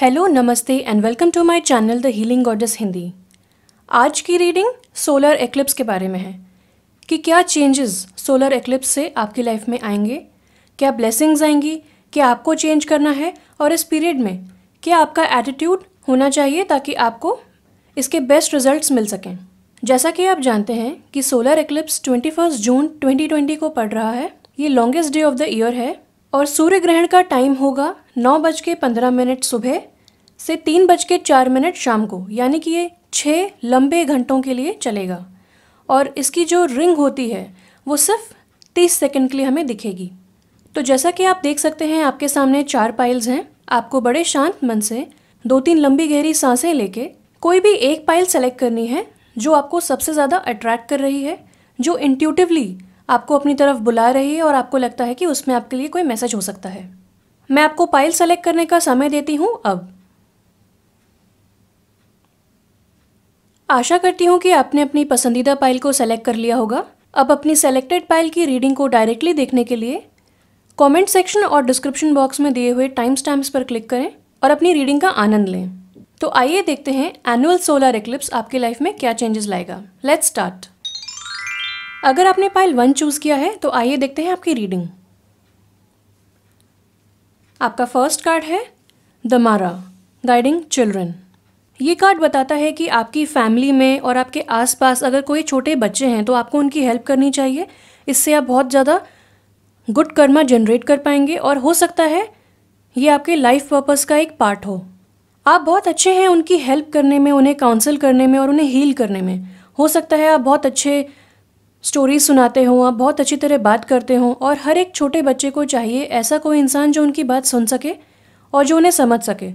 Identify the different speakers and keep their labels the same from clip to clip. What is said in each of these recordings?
Speaker 1: Hello, नमस्ते and welcome to my channel the healing goddess Hindi. आज की रीडिंग सोलर एक्लिप्स के बारे में है कि क्या चेंजेस सोलर एक्लिप्स से आपकी लाइफ में आएंगे, क्या ब्लेसिंग्स आएंगी, क्या आपको चेंज करना है और इस पीरियड में क्या आपका एटीट्यूड होना चाहिए ताकि आपको इसके बेस्ट रिजल्ट्स मिल सकें। जैसा कि आप जानते हैं कि सोलर एक्लिप्स 21 जून 2020 को पड़ रहा है। ये longest day of the year है और सूर्य ग्रहण का टाइम होगा 9:15 सुबह से 3:04 शाम को, यानी कि ये 6 लंबे घंटों के लिए चलेगा और इसकी जो रिंग होती है वो सिर्फ 30 सेकंड के लिए हमें दिखेगी। तो जैसा कि आप देख सकते हैं, आपके सामने 4 पाइल्स हैं। आपको बड़े शांत मन से 2-3 लंबी गहरी सांसें लेके कोई भी एक पाइल सेलेक्ट करनी है जो आपको सबसे ज़्यादा अट्रैक्ट कर रही है, जो इंट्यूटिवली आपको अपनी तरफ बुला रही है और आपको लगता है कि उसमें आपके लिए कोई मैसेज हो सकता है। मैं आपको पाइल सेलेक्ट करने का समय देती हूँ अब। आशा करती हूँ कि आपने अपनी पसंदीदा पाइल को सेलेक्ट कर लिया होगा। अब अपनी सेलेक्टेड पाइल की रीडिंग को डायरेक्टली देखने के लिए कमेंट सेक्शन और डिस्क्रिप्शन बॉक्स में दिए हुए टाइम स्टैम्प्स पर क्लिक करें और अपनी रीडिंग का आनंद लें। तो आइए देखते हैं एनुअल सोलर एक्लिप्स आपकी लाइफ में क्या चेंजेस लाएगा। Let's start. अगर आपने पाइल 1 चूज किया है तो आइए देखते हैं आपकी रीडिंग। आपका फर्स्ट कार्ड है द मारा, गाइडिंग चिल्ड्रन। ये कार्ड बताता है कि आपकी फैमिली में और आपके आसपास अगर कोई छोटे बच्चे हैं तो आपको उनकी हेल्प करनी चाहिए। इससे आप बहुत ज़्यादा गुड कर्मा जनरेट कर पाएंगे और हो सकता है ये आपके लाइफ पर्पस का एक पार्ट हो। आप बहुत अच्छे हैं उनकी हेल्प करने में, उन्हें काउंसिल करने में और उन्हें हील करने में। हो सकता है आप बहुत अच्छे स्टोरीज सुनाते हो, आप बहुत अच्छी तरह बात करते हो और हर एक छोटे बच्चे को चाहिए ऐसा कोई इंसान जो उनकी बात सुन सके और जो उन्हें समझ सके।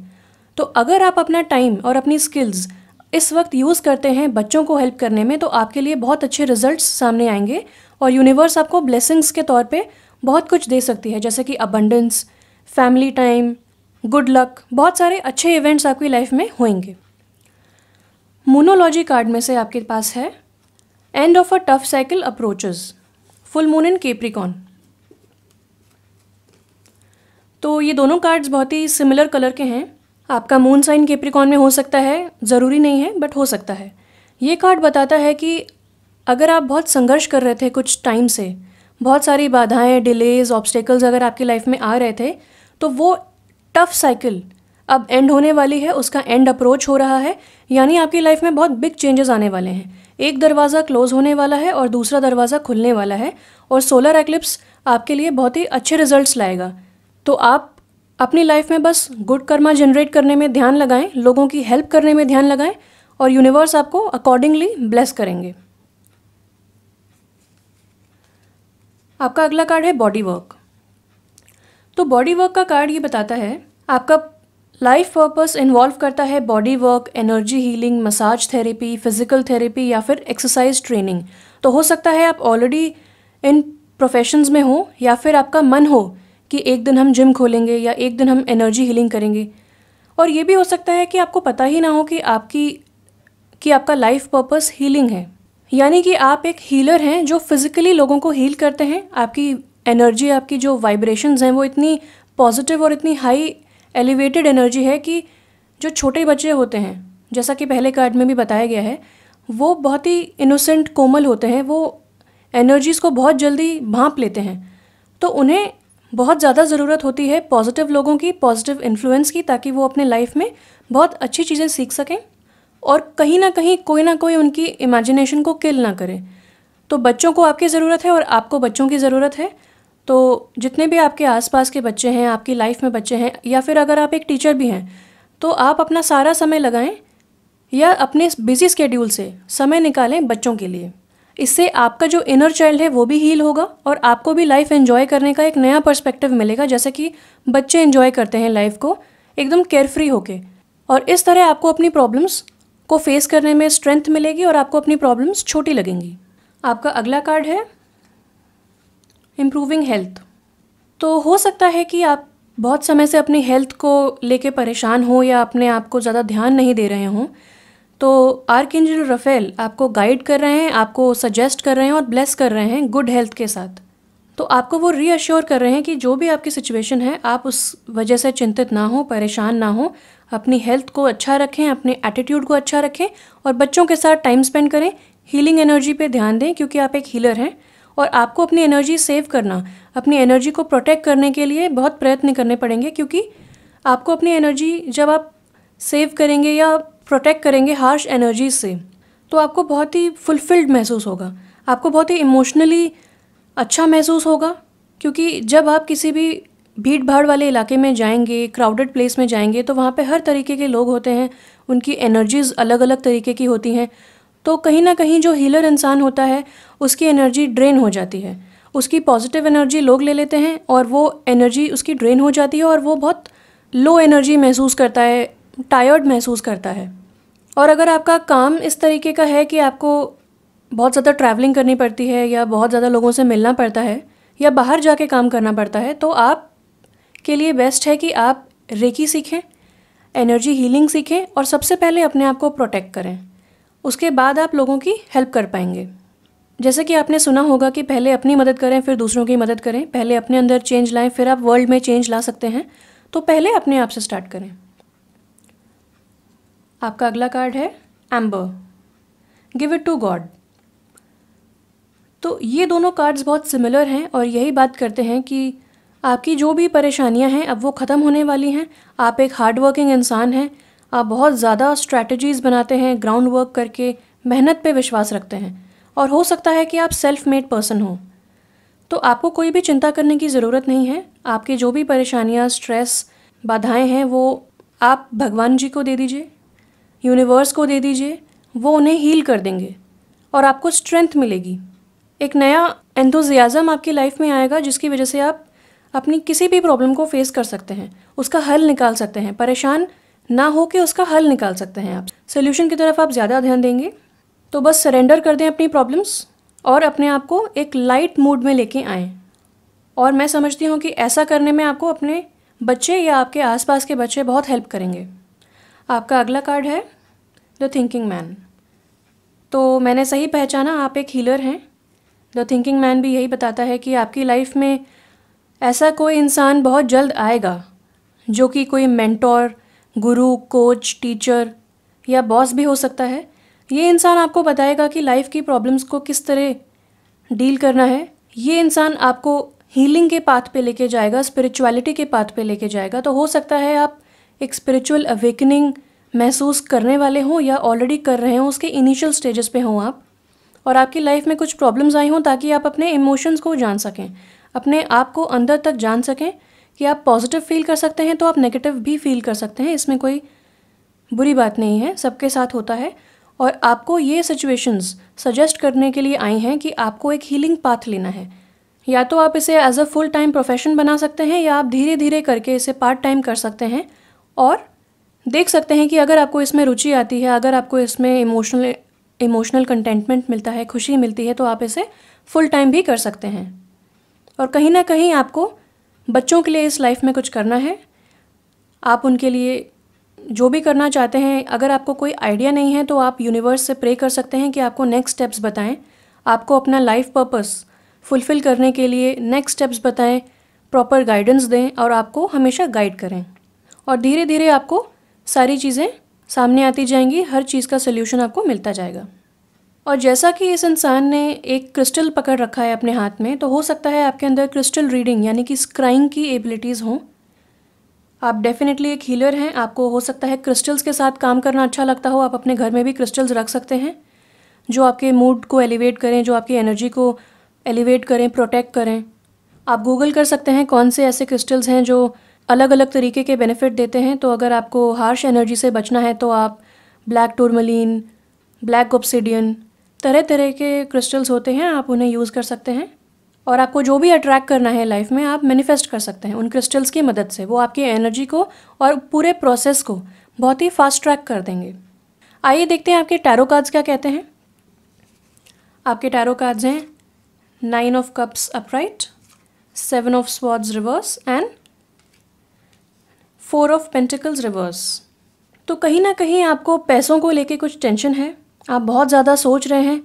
Speaker 1: तो अगर आप अपना टाइम और अपनी स्किल्स इस वक्त यूज़ करते हैं बच्चों को हेल्प करने में तो आपके लिए बहुत अच्छे रिजल्ट्स सामने आएंगे और यूनिवर्स आपको ब्लेसिंग्स के तौर पे बहुत कुछ दे सकती है, जैसे कि abundance, family time, good luck, बहुत सारे अच्छे इवेंट्स आपकी लाइफ में होंगे। मूनोलॉजी कार्ड में से आपके पास है end of a tough cycle approaches, full moon in Capricorn. तो ये दोनों कार्ड्स बहुत ही सिमिलर कलर के हैं। आपका मून साइन कैप्रिकॉर्न में हो सकता है, ज़रूरी नहीं है बट हो सकता है। ये कार्ड बताता है कि अगर आप बहुत संघर्ष कर रहे थे कुछ टाइम से, बहुत सारी बाधाएं, डिलेज, ऑब्स्टेकल्स अगर आपकी लाइफ में आ रहे थे तो वो टफ साइकिल अब एंड होने वाली है, उसका एंड अप्रोच हो रहा है। यानी आपकी लाइफ में बहुत बिग चेंजेस आने वाले हैं। एक दरवाज़ा क्लोज होने वाला है और दूसरा दरवाज़ा खुलने वाला है और सोलर एक्लिप्स आपके लिए बहुत ही अच्छे रिजल्ट्स लाएगा। तो आप अपनी लाइफ में बस गुड कर्मा जनरेट करने में ध्यान लगाएं, लोगों की हेल्प करने में ध्यान लगाएं और यूनिवर्स आपको अकॉर्डिंगली ब्लेस करेंगे। आपका अगला कार्ड है बॉडी वर्क। तो बॉडी वर्क का कार्ड ये बताता है आपका लाइफ पर्पस इन्वॉल्व करता है body work, energy healing, massage therapy, physical therapy या फिर एक्सरसाइज ट्रेनिंग। तो हो सकता है आप ऑलरेडी इन प्रोफेशंस में हो या फिर आपका मन हो कि एक दिन हम जिम खोलेंगे या एक दिन हम एनर्जी हीलिंग करेंगे। और ये भी हो सकता है कि आपको पता ही ना हो कि आपका लाइफ पर्पस हीलिंग है, यानी कि आप एक हीलर हैं जो फिजिकली लोगों को हील करते हैं। आपकी एनर्जी, आपकी जो वाइब्रेशंस हैं वो इतनी पॉजिटिव और इतनी हाई एलिवेटेड एनर्जी है कि जो छोटे बच्चे होते हैं, जैसा कि पहले कार्ड में भी बताया गया है, वो बहुत ही इनोसेंट, कोमल होते हैं। वो एनर्जीज़ को बहुत जल्दी भांप लेते हैं। तो उन्हें बहुत ज़्यादा ज़रूरत होती है पॉजिटिव लोगों की, पॉजिटिव इन्फ्लुएंस की, ताकि वो अपने लाइफ में बहुत अच्छी चीज़ें सीख सकें और कहीं ना कहीं कोई ना कोई उनकी इमेजिनेशन को किल ना करे। तो बच्चों को आपकी ज़रूरत है और आपको बच्चों की ज़रूरत है। तो जितने भी आपके आसपास के बच्चे हैं, आपकी लाइफ में बच्चे हैं, या फिर अगर आप एक टीचर भी हैं तो आप अपना सारा समय लगाएं या अपने बिजी स्केड्यूल से समय निकालें बच्चों के लिए। इससे आपका जो इनर चाइल्ड है वो भी हील होगा और आपको भी लाइफ एंजॉय करने का एक नया पर्सपेक्टिव मिलेगा, जैसे कि बच्चे एंजॉय करते हैं लाइफ को एकदम केयरफ्री होके। और इस तरह आपको अपनी प्रॉब्लम्स को फेस करने में स्ट्रेंथ मिलेगी और आपको अपनी प्रॉब्लम्स छोटी लगेंगी। आपका अगला कार्ड है इम्प्रूविंग हेल्थ। तो हो सकता है कि आप बहुत समय से अपनी हेल्थ को लेके परेशान हो या अपने आप को ज़्यादा ध्यान नहीं दे रहे हों। तो आर्कएंजल राफेल आपको गाइड कर रहे हैं, आपको सजेस्ट कर रहे हैं और ब्लेस कर रहे हैं गुड हेल्थ के साथ। तो आपको वो रीअश्योर कर रहे हैं कि जो भी आपकी सिचुएशन है आप उस वजह से चिंतित ना हो, परेशान ना हो। अपनी हेल्थ को अच्छा रखें, अपने एटीट्यूड को अच्छा रखें और बच्चों के साथ टाइम स्पेंड करें। हीलिंग एनर्जी पे ध्यान दें क्योंकि आप एक हीलर हैं और आपको अपनी एनर्जी सेव करना, अपनी एनर्जी को प्रोटेक्ट करने के लिए बहुत प्रयत्न करने पड़ेंगे, क्योंकि आपको अपनी एनर्जी जब आप सेव करेंगे या प्रोटेक्ट करेंगे हार्श एनर्जी से, तो आपको बहुत ही फुलफिल्ड महसूस होगा, आपको बहुत ही इमोशनली अच्छा महसूस होगा। क्योंकि जब आप किसी भी भीड़ भाड़ वाले इलाके में जाएंगे, क्राउडेड प्लेस में जाएंगे, तो वहाँ पे हर तरीके के लोग होते हैं, उनकी एनर्जीज़ अलग अलग तरीके की होती हैं। तो कहीं ना कहीं जो हीलर इंसान होता है उसकी एनर्जी ड्रेन हो जाती है, उसकी पॉजिटिव एनर्जी लोग ले लेते हैं और वो एनर्जी उसकी ड्रेन हो जाती है और वो बहुत लो एनर्जी महसूस करता है, टायर्ड महसूस करता है। और अगर आपका काम इस तरीके का है कि आपको बहुत ज़्यादा ट्रैवलिंग करनी पड़ती है या बहुत ज़्यादा लोगों से मिलना पड़ता है या बाहर जाके काम करना पड़ता है, तो आप के लिए बेस्ट है कि आप रेकी सीखें, एनर्जी हीलिंग सीखें और सबसे पहले अपने आप को प्रोटेक्ट करें। उसके बाद आप लोगों की हेल्प कर पाएंगे। जैसे कि आपने सुना होगा कि पहले अपनी मदद करें फिर दूसरों की मदद करें, पहले अपने अंदर चेंज लाएं फिर आप वर्ल्ड में चेंज ला सकते हैं। तो पहले अपने आप से स्टार्ट करें। आपका अगला कार्ड है ember, give it to God. तो ये दोनों कार्ड्स बहुत सिमिलर हैं और यही बात करते हैं कि आपकी जो भी परेशानियां हैं अब वो ख़त्म होने वाली हैं। आप एक हार्ड वर्किंग इंसान हैं, आप बहुत ज़्यादा स्ट्रैटेजीज़ बनाते हैं, ग्राउंड वर्क करके मेहनत पे विश्वास रखते हैं और हो सकता है कि आप सेल्फ मेड पर्सन हो। तो आपको कोई भी चिंता करने की ज़रूरत नहीं है। आपकी जो भी परेशानियां, स्ट्रेस, बाधाएं हैं वो आप भगवान जी को दे दीजिए, यूनिवर्स को दे दीजिए, वो उन्हें हील कर देंगे और आपको स्ट्रेंथ मिलेगी। एक नया एंथुजियाज़म आपकी लाइफ में आएगा जिसकी वजह से आप अपनी किसी भी प्रॉब्लम को फेस कर सकते हैं, उसका हल निकाल सकते हैं, परेशान ना हो के उसका हल निकाल सकते हैं। आप सोल्यूशन की तरफ आप ज़्यादा ध्यान देंगे। तो बस सरेंडर कर दें अपनी प्रॉब्लम्स और अपने आप को एक लाइट मूड में लेके आएँ। और मैं समझती हूँ कि ऐसा करने में आपको अपने बच्चे या आपके आसपास के बच्चे बहुत हेल्प करेंगे। आपका अगला कार्ड है द थिंकिंग मैन। तो मैंने सही पहचाना, आप एक हीलर हैं। द थिंकिंग मैन भी यही बताता है कि आपकी लाइफ में ऐसा कोई इंसान बहुत जल्द आएगा जो कि कोई मेंटोर, गुरु, कोच, टीचर या बॉस भी हो सकता है। ये इंसान आपको बताएगा कि लाइफ की प्रॉब्लम्स को किस तरह डील करना है। ये इंसान आपको हीलिंग के पाथ पे लेके जाएगा, स्पिरिचुअलिटी के पाथ पे लेके जाएगा। तो हो सकता है आप एक स्पिरिचुअल अवेकनिंग महसूस करने वाले हों या ऑलरेडी कर रहे हों, उसके इनिशियल स्टेजेस पे हों आप, और आपकी लाइफ में कुछ प्रॉब्लम्स आई हों ताकि आप अपने इमोशंस को जान सकें, अपने आप को अंदर तक जान सकें कि आप पॉजिटिव फील कर सकते हैं तो आप नेगेटिव भी फील कर सकते हैं। इसमें कोई बुरी बात नहीं है, सबके साथ होता है। और आपको ये सिचुएशंस सजेस्ट करने के लिए आई हैं कि आपको एक हीलिंग पाथ लेना है। या तो आप इसे as a full time profession बना सकते हैं या आप धीरे धीरे करके इसे पार्ट टाइम कर सकते हैं और देख सकते हैं कि अगर आपको इसमें रुचि आती है, अगर आपको इसमें इमोशनल कंटेंटमेंट मिलता है, खुशी मिलती है, तो आप इसे फुल टाइम भी कर सकते हैं। और कहीं ना कहीं आपको बच्चों के लिए इस लाइफ में कुछ करना है। आप उनके लिए जो भी करना चाहते हैं, अगर आपको कोई आइडिया नहीं है तो आप यूनिवर्स से प्रे कर सकते हैं कि आपको नेक्स्ट स्टेप्स बताएं, आपको अपना लाइफ पर्पस फुलफ़िल करने के लिए नेक्स्ट स्टेप्स बताएं, प्रॉपर गाइडेंस दें और आपको हमेशा गाइड करें। और धीरे धीरे आपको सारी चीज़ें सामने आती जाएंगी, हर चीज़ का सल्यूशन आपको मिलता जाएगा। और जैसा कि इस इंसान ने एक क्रिस्टल पकड़ रखा है अपने हाथ में, तो हो सकता है आपके अंदर क्रिस्टल रीडिंग यानी कि स्क्राइंग की एबिलिटीज़ हों। आप डेफिनेटली एक हीलर हैं, आपको हो सकता है क्रिस्टल्स के साथ काम करना अच्छा लगता हो। आप अपने घर में भी क्रिस्टल्स रख सकते हैं जो आपके मूड को एलिवेट करें, जो आपकी एनर्जी को एलिवेट करें, प्रोटेक्ट करें। आप गूगल कर सकते हैं कौन से ऐसे क्रिस्टल्स हैं जो अलग अलग तरीके के बेनिफिट देते हैं। तो अगर आपको हार्श एनर्जी से बचना है तो आप ब्लैक टूरमलीन, ब्लैक ऑब्सिडियन, तरह तरह के क्रिस्टल्स होते हैं, आप उन्हें यूज़ कर सकते हैं। और आपको जो भी अट्रैक्ट करना है लाइफ में, आप मैनिफेस्ट कर सकते हैं उन क्रिस्टल्स की मदद से। वो आपकी एनर्जी को और पूरे प्रोसेस को बहुत ही फास्ट ट्रैक कर देंगे। आइए देखते हैं आपके टैरो कार्ड्स क्या कहते हैं। आपके टैरो कार्ड्स हैं 9 of cups upright, 7 of swords reverse and 4 of pentacles reverse. तो कहीं ना कहीं आपको पैसों को लेके कुछ टेंशन है, आप बहुत ज़्यादा सोच रहे हैं,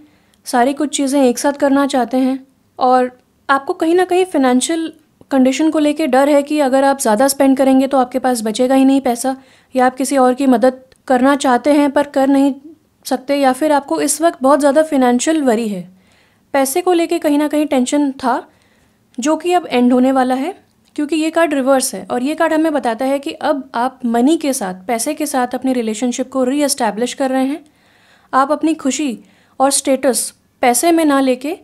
Speaker 1: सारी कुछ चीज़ें एक साथ करना चाहते हैं और आपको कहीं ना कहीं फिनेंशियल कंडीशन को लेके डर है कि अगर आप ज़्यादा स्पेंड करेंगे तो आपके पास बचेगा ही नहीं पैसा, या आप किसी और की मदद करना चाहते हैं पर कर नहीं सकते, या फिर आपको इस वक्त बहुत ज़्यादा फिनेंशियल वरी है, पैसे को लेके कहीं ना कहीं टेंशन था जो कि अब एंड होने वाला है, क्योंकि ये कार्ड रिवर्स है और ये कार्ड हमें बताता है कि अब आप मनी के साथ, पैसे के साथ अपनी रिलेशनशिप को रीएस्टैब्लिश कर रहे हैं। आप अपनी खुशी और स्टेटस पैसे में ना लेके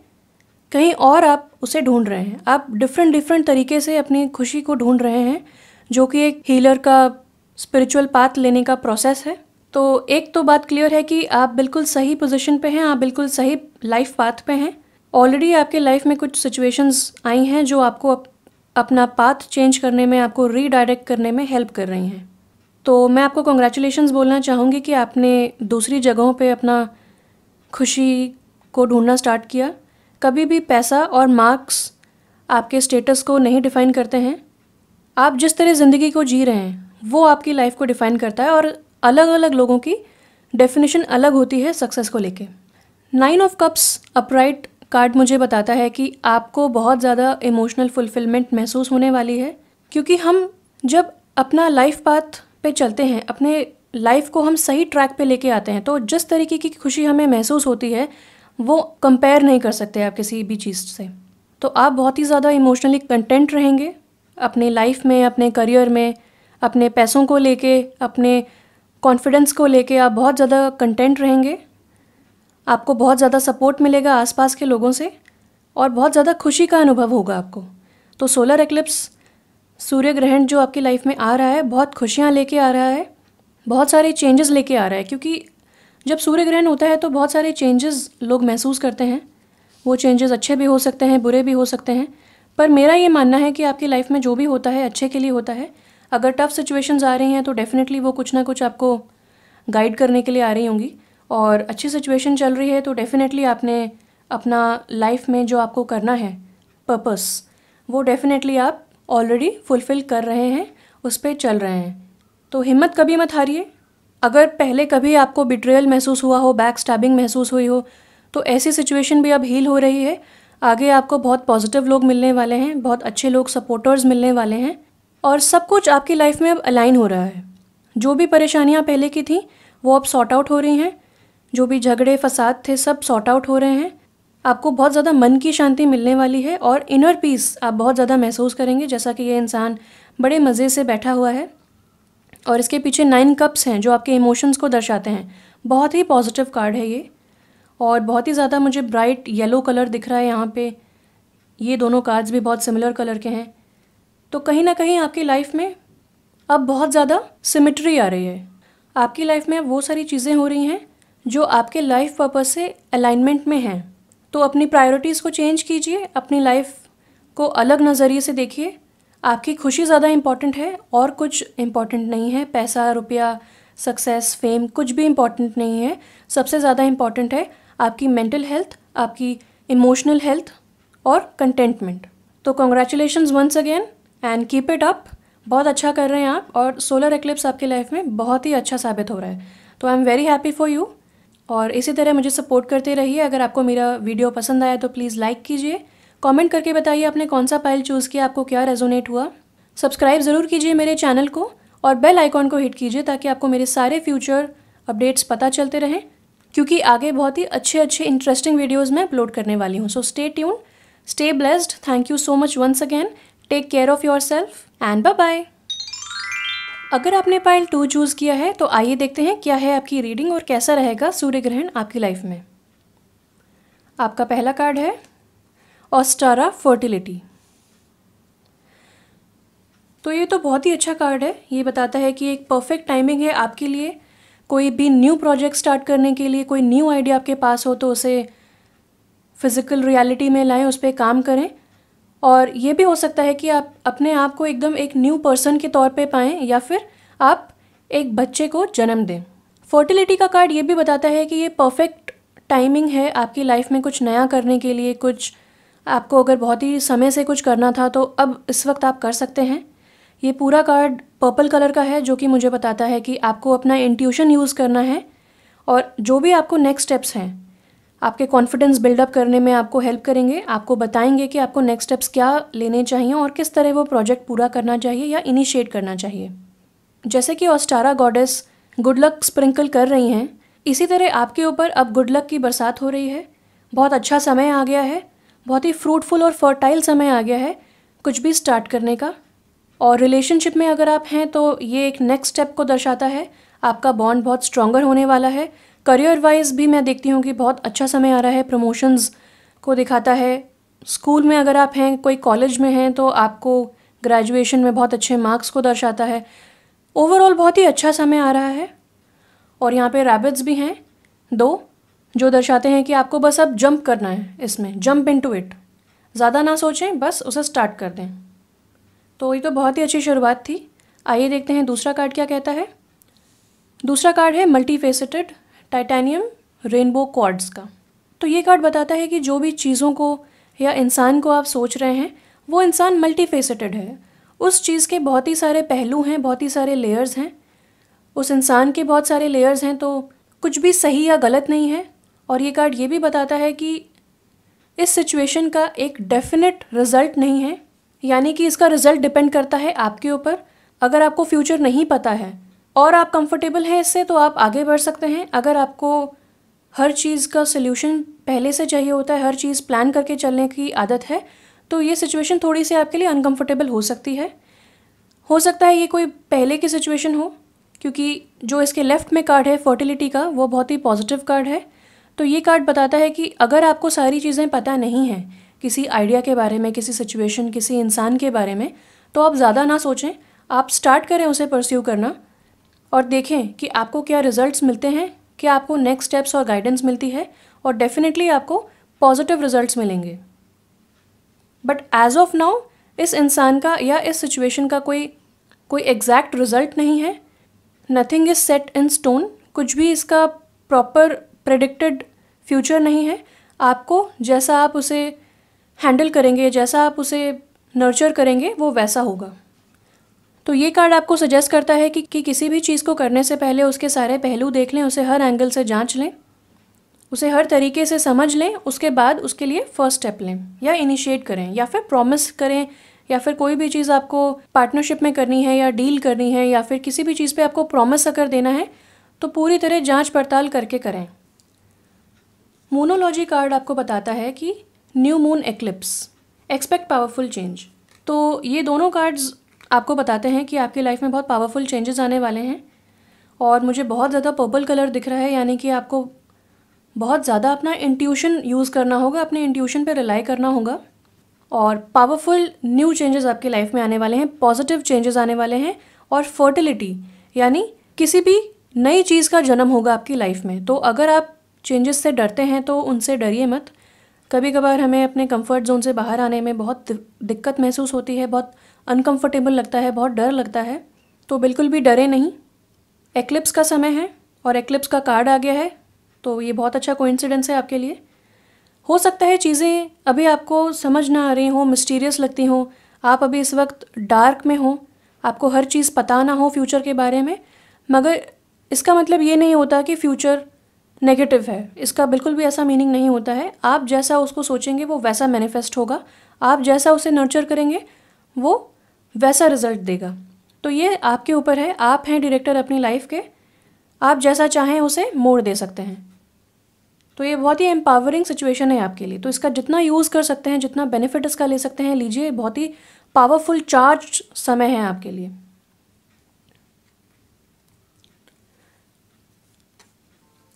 Speaker 1: कहीं और आप उसे ढूंढ रहे हैं। आप डिफरेंट तरीके से अपनी खुशी को ढूंढ रहे हैं, जो कि एक हीलर का स्पिरिचुअल पाथ लेने का प्रोसेस है। तो एक तो बात क्लियर है कि आप बिल्कुल सही पोजीशन पे हैं, आप बिल्कुल सही लाइफ पाथ पे हैं। ऑलरेडी आपके लाइफ में कुछ सिचुएशंस आई हैं जो आपको अपना पाथ चेंज करने में, आपको रीडायरेक्ट करने में हेल्प कर रही हैं। तो मैं आपको कॉन्ग्रेचुलेशंस बोलना चाहूँगी कि आपने दूसरी जगहों पे अपना खुशी को ढूंढना स्टार्ट किया। कभी भी पैसा और मार्क्स आपके स्टेटस को नहीं डिफ़ाइन करते हैं। आप जिस तरह ज़िंदगी को जी रहे हैं वो आपकी लाइफ को डिफ़ाइन करता है, और अलग अलग लोगों की डेफिनेशन अलग होती है सक्सेस को लेके। 9 ऑफ कप्स अपराइट कार्ड मुझे बताता है कि आपको बहुत ज़्यादा इमोशनल फुलफिलमेंट महसूस होने वाली है, क्योंकि हम जब अपना लाइफ पाथ पे चलते हैं, अपने लाइफ को हम सही ट्रैक पे लेके आते हैं, तो जिस तरीके की खुशी हमें महसूस होती है वो कंपेयर नहीं कर सकते आप किसी भी चीज़ से। तो आप बहुत ही ज़्यादा इमोशनली कंटेंट रहेंगे अपने लाइफ में, अपने करियर में, अपने पैसों को लेके, अपने कॉन्फिडेंस को लेके आप बहुत ज़्यादा कंटेंट रहेंगे। आपको बहुत ज़्यादा सपोर्ट मिलेगा आसपास के लोगों से और बहुत ज़्यादा खुशी का अनुभव होगा आपको। तो सोलर एक्लिप्स, सूर्य ग्रहण जो आपकी लाइफ में आ रहा है, बहुत खुशियाँ लेके आ रहा है, बहुत सारे चेंजेस लेके आ रहा है, क्योंकि जब सूर्य ग्रहण होता है तो बहुत सारे चेंजेस लोग महसूस करते हैं। वो चेंजेस अच्छे भी हो सकते हैं, बुरे भी हो सकते हैं, पर मेरा ये मानना है कि आपकी लाइफ में जो भी होता है अच्छे के लिए होता है। अगर टफ सिचुएशंस आ रही हैं तो डेफिनेटली वो कुछ ना कुछ आपको गाइड करने के लिए आ रही होंगी, और अच्छी सिचुएशन चल रही है तो डेफिनेटली आपने अपना लाइफ में जो आपको करना है पर्पस, वो डेफिनेटली आप ऑलरेडी फुलफ़िल कर रहे हैं, उस पर चल रहे हैं। तो हिम्मत कभी मत हारिए। अगर पहले कभी आपको बिट्रेयल महसूस हुआ हो, बैक स्टैबिंग महसूस हुई हो, तो ऐसी सिचुएशन भी अब हील हो रही है। आगे आपको बहुत पॉजिटिव लोग मिलने वाले हैं, बहुत अच्छे लोग, सपोर्टर्स मिलने वाले हैं, और सब कुछ आपकी लाइफ में अब अलाइन हो रहा है। जो भी परेशानियां पहले की थी वो अब सॉर्ट आउट हो रही हैं, जो भी झगड़े फसाद थे सब सॉर्ट आउट हो रहे हैं। आपको बहुत ज़्यादा मन की शांति मिलने वाली है और इनर पीस आप बहुत ज़्यादा महसूस करेंगे, जैसा कि ये इंसान बड़े मज़े से बैठा हुआ है। और इसके पीछे 9 कप्स हैं जो आपके इमोशंस को दर्शाते हैं। बहुत ही पॉजिटिव कार्ड है ये, और बहुत ही ज़्यादा मुझे ब्राइट येलो कलर दिख रहा है यहाँ पे। ये दोनों कार्ड्स भी बहुत सिमिलर कलर के हैं। तो कहीं ना कहीं आपकी लाइफ में अब बहुत ज़्यादा सिमेट्री आ रही है। आपकी लाइफ में अब वो सारी चीज़ें हो रही हैं जो आपके लाइफ पर्पस से अलाइनमेंट में हैं। तो अपनी प्रायोरिटीज़ को चेंज कीजिए, अपनी लाइफ को अलग नज़रिए से देखिए। आपकी खुशी ज़्यादा इम्पॉर्टेंट है और कुछ इम्पॉर्टेंट नहीं है। पैसा, रुपया, सक्सेस, फेम कुछ भी इम्पॉर्टेंट नहीं है। सबसे ज़्यादा इम्पॉर्टेंट है आपकी मेंटल हेल्थ, आपकी इमोशनल हेल्थ और कंटेंटमेंट। तो congratulations once again and keep it up. बहुत अच्छा कर रहे हैं आप, और सोलर एक्लिप्स आपकी लाइफ में बहुत ही अच्छा साबित हो रहा है। तो I am very happy for you, और इसी तरह मुझे सपोर्ट करते रहिए। अगर आपको मेरा वीडियो पसंद आया तो प्लीज़ लाइक कीजिए, कमेंट करके बताइए आपने कौन सा पाइल चूज़ किया, आपको क्या रेजोनेट हुआ। सब्सक्राइब ज़रूर कीजिए मेरे चैनल को और बेल आइकॉन को हिट कीजिए ताकि आपको मेरे सारे फ्यूचर अपडेट्स पता चलते रहें, क्योंकि आगे बहुत ही अच्छे इंटरेस्टिंग वीडियोज़ मैं अपलोड करने वाली हूँ। So stay tuned, stay blessed. Thank you so much once again. Take care of your self and bye bye. अगर आपने पाइल 2 चूज़ किया है तो आइए देखते हैं क्या है आपकी रीडिंग और कैसा रहेगा सूर्य ग्रहण आपकी लाइफ में। आपका पहला कार्ड है ऑस्टारा फर्टिलिटी। तो ये तो बहुत ही अच्छा कार्ड है। ये बताता है कि एक परफेक्ट टाइमिंग है आपके लिए कोई भी न्यू प्रोजेक्ट स्टार्ट करने के लिए। कोई न्यू आइडिया आपके पास हो तो उसे फिज़िकल रियलिटी में लाएं, उस पर काम करें। और ये भी हो सकता है कि आप अपने आप को एकदम एक न्यू पर्सन के तौर पे पाएं, या फिर आप एक बच्चे को जन्म दें। फर्टिलिटी का कार्ड ये भी बताता है कि ये परफेक्ट टाइमिंग है आपकी लाइफ में कुछ नया करने के लिए। कुछ आपको अगर बहुत ही समय से कुछ करना था तो अब इस वक्त आप कर सकते हैं। ये पूरा कार्ड पर्पल कलर का है, जो कि मुझे बताता है कि आपको अपना इंट्यूशन यूज़ करना है, और जो भी आपको नेक्स्ट स्टेप्स हैं आपके कॉन्फिडेंस बिल्डअप करने में आपको हेल्प करेंगे, आपको बताएंगे कि आपको नेक्स्ट स्टेप्स क्या लेने चाहिए और किस तरह वो प्रोजेक्ट पूरा करना चाहिए या इनिशिएट करना चाहिए। जैसे कि ऑस्टारा गॉडेस गुड लक स्प्रिंकल कर रही हैं, इसी तरह आपके ऊपर अब गुड लक की बरसात हो रही है। बहुत अच्छा समय आ गया है, बहुत ही फ्रूटफुल और फर्टाइल समय आ गया है कुछ भी स्टार्ट करने का। और रिलेशनशिप में अगर आप हैं तो ये एक नेक्स्ट स्टेप को दर्शाता है, आपका बॉन्ड बहुत स्ट्रॉन्गर होने वाला है। करियर वाइज भी मैं देखती हूँ कि बहुत अच्छा समय आ रहा है, प्रमोशंस को दिखाता है। स्कूल में अगर आप हैं, कोई कॉलेज में हैं, तो आपको ग्रेजुएशन में बहुत अच्छे मार्क्स को दर्शाता है। ओवरऑल बहुत ही अच्छा समय आ रहा है। और यहाँ पे रैबिट्स भी हैं 2, जो दर्शाते हैं कि आपको बस अब जंप करना है, इसमें जंप इनटू इट, ज़्यादा ना सोचें, बस उसे स्टार्ट कर दें। तो ये तो बहुत ही अच्छी शुरुआत थी। आइए देखते हैं दूसरा कार्ड क्या कहता है। दूसरा कार्ड है multi faceted titanium rainbow quartz का। तो ये कार्ड बताता है कि जो भी चीज़ों को या इंसान को आप सोच रहे हैं, वो इंसान मल्टी फेसेटेड है। उस चीज़ के बहुत ही सारे पहलू हैं, बहुत ही सारे लेयर्स हैं, उस इंसान के बहुत सारे लेयर्स हैं, तो कुछ भी सही या गलत नहीं है। और ये कार्ड ये भी बताता है कि इस सिचुएशन का एक डेफिनेट रिजल्ट नहीं है, यानी कि इसका रिजल्ट डिपेंड करता है आपके ऊपर। अगर आपको फ्यूचर नहीं पता है और आप कंफर्टेबल हैं इससे, तो आप आगे बढ़ सकते हैं। अगर आपको हर चीज़ का सल्यूशन पहले से चाहिए होता है, हर चीज़ प्लान करके चलने की आदत है, तो ये सिचुएशन थोड़ी सी आपके लिए अनकंफर्टेबल हो सकती है। हो सकता है ये कोई पहले की सिचुएशन हो, क्योंकि जो इसके लेफ़्ट में कार्ड है फर्टिलिटी का, वो बहुत ही पॉजिटिव कार्ड है। तो ये कार्ड बताता है कि अगर आपको सारी चीज़ें पता नहीं हैं किसी आइडिया के बारे में, किसी सिचुएशन, किसी इंसान के बारे में, तो आप ज़्यादा ना सोचें, आप स्टार्ट करें उसे परस्यू करना और देखें कि आपको क्या रिजल्ट्स मिलते हैं, क्या आपको नेक्स्ट स्टेप्स और गाइडेंस मिलती है, और डेफिनेटली आपको पॉजिटिव रिजल्ट्स मिलेंगे। बट एज ऑफ नाउ इस इंसान का या इस सिचुएशन का कोई एग्जैक्ट रिजल्ट नहीं है। Nothing is set in stone, कुछ भी इसका प्रॉपर प्रेडिक्टेड फ्यूचर नहीं है। आपको जैसा आप उसे हैंडल करेंगे, जैसा आप उसे नर्चर करेंगे, वो वैसा होगा। तो ये कार्ड आपको सजेस्ट करता है कि किसी भी चीज़ को करने से पहले उसके सारे पहलू देख लें, उसे हर एंगल से जांच लें, उसे हर तरीके से समझ लें, उसके बाद उसके लिए फर्स्ट स्टेप लें या इनिशिएट करें या फिर प्रॉमिस करें, या फिर कोई भी चीज़ आपको पार्टनरशिप में करनी है या डील करनी है या फिर किसी भी चीज़ पे आपको प्रॉमिस अगर देना है, तो पूरी तरह जांच पड़ताल करके करें। मूनोलॉजी कार्ड आपको बताता है कि new moon eclipse, expect powerful change. तो ये दोनों कार्ड्स आपको बताते हैं कि आपकी लाइफ में बहुत पावरफुल चेंजेस आने वाले हैं। और मुझे बहुत ज़्यादा पर्पल कलर दिख रहा है, यानी कि आपको बहुत ज़्यादा अपना इंट्यूशन यूज़ करना होगा, अपने इंट्यूशन पे रिलाई करना होगा। और पावरफुल न्यू चेंजेस आपकी लाइफ में आने वाले हैं, पॉजिटिव चेंजेस आने वाले हैं। और फर्टिलिटी, यानी किसी भी नई चीज़ का जन्म होगा आपकी लाइफ में। तो अगर आप चेंजेस से डरते हैं तो उनसे डरिए मत। कभी कभार हमें अपने कंफर्ट जोन से बाहर आने में बहुत दिक्कत महसूस होती है, बहुत अनकंफर्टेबल लगता है, बहुत डर लगता है, तो बिल्कुल भी डरे नहीं। एक्लिप्स का समय है और एक्लिप्स का कार्ड आ गया है, तो ये बहुत अच्छा कोइंसिडेंस है आपके लिए। हो सकता है चीज़ें अभी आपको समझ ना आ रही हों, मिस्टीरियस लगती हों, आप अभी इस वक्त डार्क में हो, आपको हर चीज़ पता ना हो फ्यूचर के बारे में, मगर इसका मतलब ये नहीं होता कि फ्यूचर नेगेटिव है। इसका बिल्कुल भी ऐसा मीनिंग नहीं होता है। आप जैसा उसको सोचेंगे वो वैसा मैनिफेस्ट होगा, आप जैसा उसे नर्चर करेंगे वो वैसा रिजल्ट देगा। तो ये आपके ऊपर है, आप हैं डायरेक्टर अपनी लाइफ के, आप जैसा चाहें उसे मोड़ दे सकते हैं। तो ये बहुत ही एम्पावरिंग सिचुएशन है आपके लिए, तो इसका जितना यूज़ कर सकते हैं, जितना बेनिफिट इसका ले सकते हैं लीजिए। बहुत ही पावरफुल चार्ज समय है आपके लिए।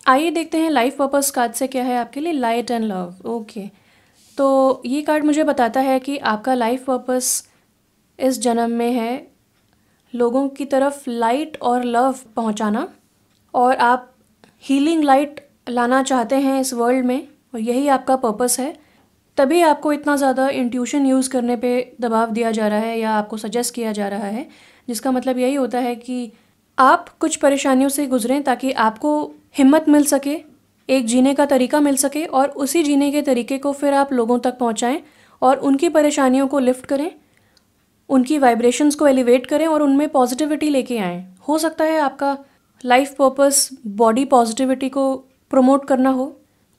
Speaker 1: आइए देखते हैं लाइफ पर्पस कार्ड से क्या है आपके लिए। Light and love. ओके, तो ये कार्ड मुझे बताता है कि आपका लाइफ पर्पस इस जन्म में है लोगों की तरफ लाइट और लव पहुंचाना, और आप हीलिंग लाइट लाना चाहते हैं इस वर्ल्ड में, और यही आपका पर्पस है। तभी आपको इतना ज़्यादा इंट्यूशन यूज़ करने पे दबाव दिया जा रहा है या आपको सजेस्ट किया जा रहा है, जिसका मतलब यही होता है कि आप कुछ परेशानियों से गुजरें ताकि आपको हिम्मत मिल सके, एक जीने का तरीका मिल सके, और उसी जीने के तरीके को फिर आप लोगों तक पहुंचाएं और उनकी परेशानियों को लिफ्ट करें, उनकी वाइब्रेशंस को एलिवेट करें और उनमें पॉजिटिविटी लेके आएँ। हो सकता है आपका लाइफ पर्पस बॉडी पॉजिटिविटी को प्रमोट करना हो,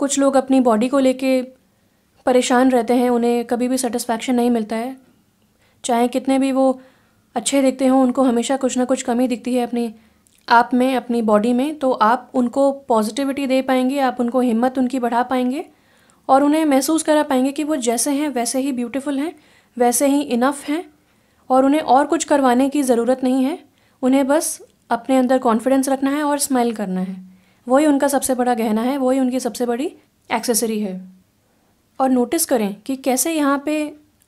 Speaker 1: कुछ लोग अपनी बॉडी को लेके परेशान रहते हैं, उन्हें कभी भी सेटिस्फैक्शन नहीं मिलता है। चाहे कितने भी वो अच्छे दिखते हों, उनको हमेशा कुछ ना कुछ कमी दिखती है अपनी आप में, अपनी बॉडी में। तो आप उनको पॉजिटिविटी दे पाएंगे, आप उनको हिम्मत उनकी बढ़ा पाएंगे और उन्हें महसूस करा पाएंगे कि वो जैसे हैं वैसे ही ब्यूटीफुल हैं, वैसे ही इनफ हैं और उन्हें और कुछ करवाने की ज़रूरत नहीं है। उन्हें बस अपने अंदर कॉन्फिडेंस रखना है और स्माइल करना है। वही उनका सबसे बड़ा गहना है, वही उनकी सबसे बड़ी एक्सेसरी है। और नोटिस करें कि कैसे यहाँ पे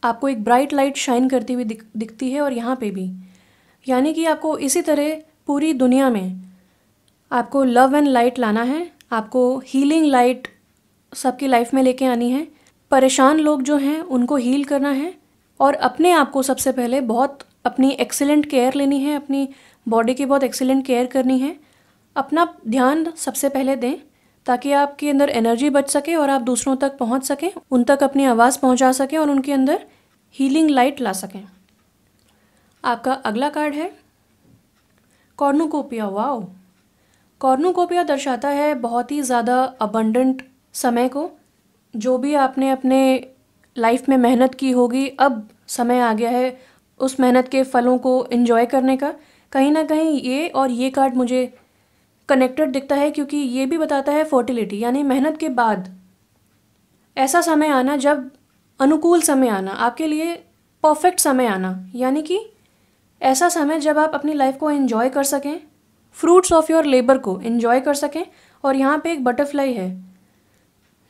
Speaker 1: आपको एक ब्राइट लाइट शाइन करती हुई दिखती है और यहाँ पे भी, यानी कि आपको इसी तरह पूरी दुनिया में आपको लव एंड लाइट लाना है, आपको हीलिंग लाइट सबकी लाइफ में लेके आनी है। परेशान लोग जो हैं उनको हील करना है और अपने आप को सबसे पहले बहुत अपनी एक्सीलेंट केयर लेनी है, अपनी बॉडी की बहुत एक्सीलेंट केयर करनी है। अपना ध्यान सबसे पहले दें ताकि आपके अंदर एनर्जी बच सके और आप दूसरों तक पहुंच सकें, उन तक अपनी आवाज़ पहुंचा सकें और उनके अंदर हीलिंग लाइट ला सकें। आपका अगला कार्ड है कॉर्नुकोपिया। वाओ! कॉर्नुकोपिया दर्शाता है बहुत ही ज़्यादा अबंडेंट समय को। जो भी आपने अपने लाइफ में मेहनत की होगी, अब समय आ गया है उस मेहनत के फलों को एंजॉय करने का। कहीं ना कहीं ये और ये कार्ड मुझे कनेक्टेड दिखता है क्योंकि ये भी बताता है फर्टिलिटी, यानी मेहनत के बाद ऐसा समय आना, जब अनुकूल समय आना, आपके लिए परफेक्ट समय आना, यानी कि ऐसा समय जब आप अपनी लाइफ को एंजॉय कर सकें, फ्रूट्स ऑफ योर लेबर को एंजॉय कर सकें। और यहाँ पे एक बटरफ्लाई है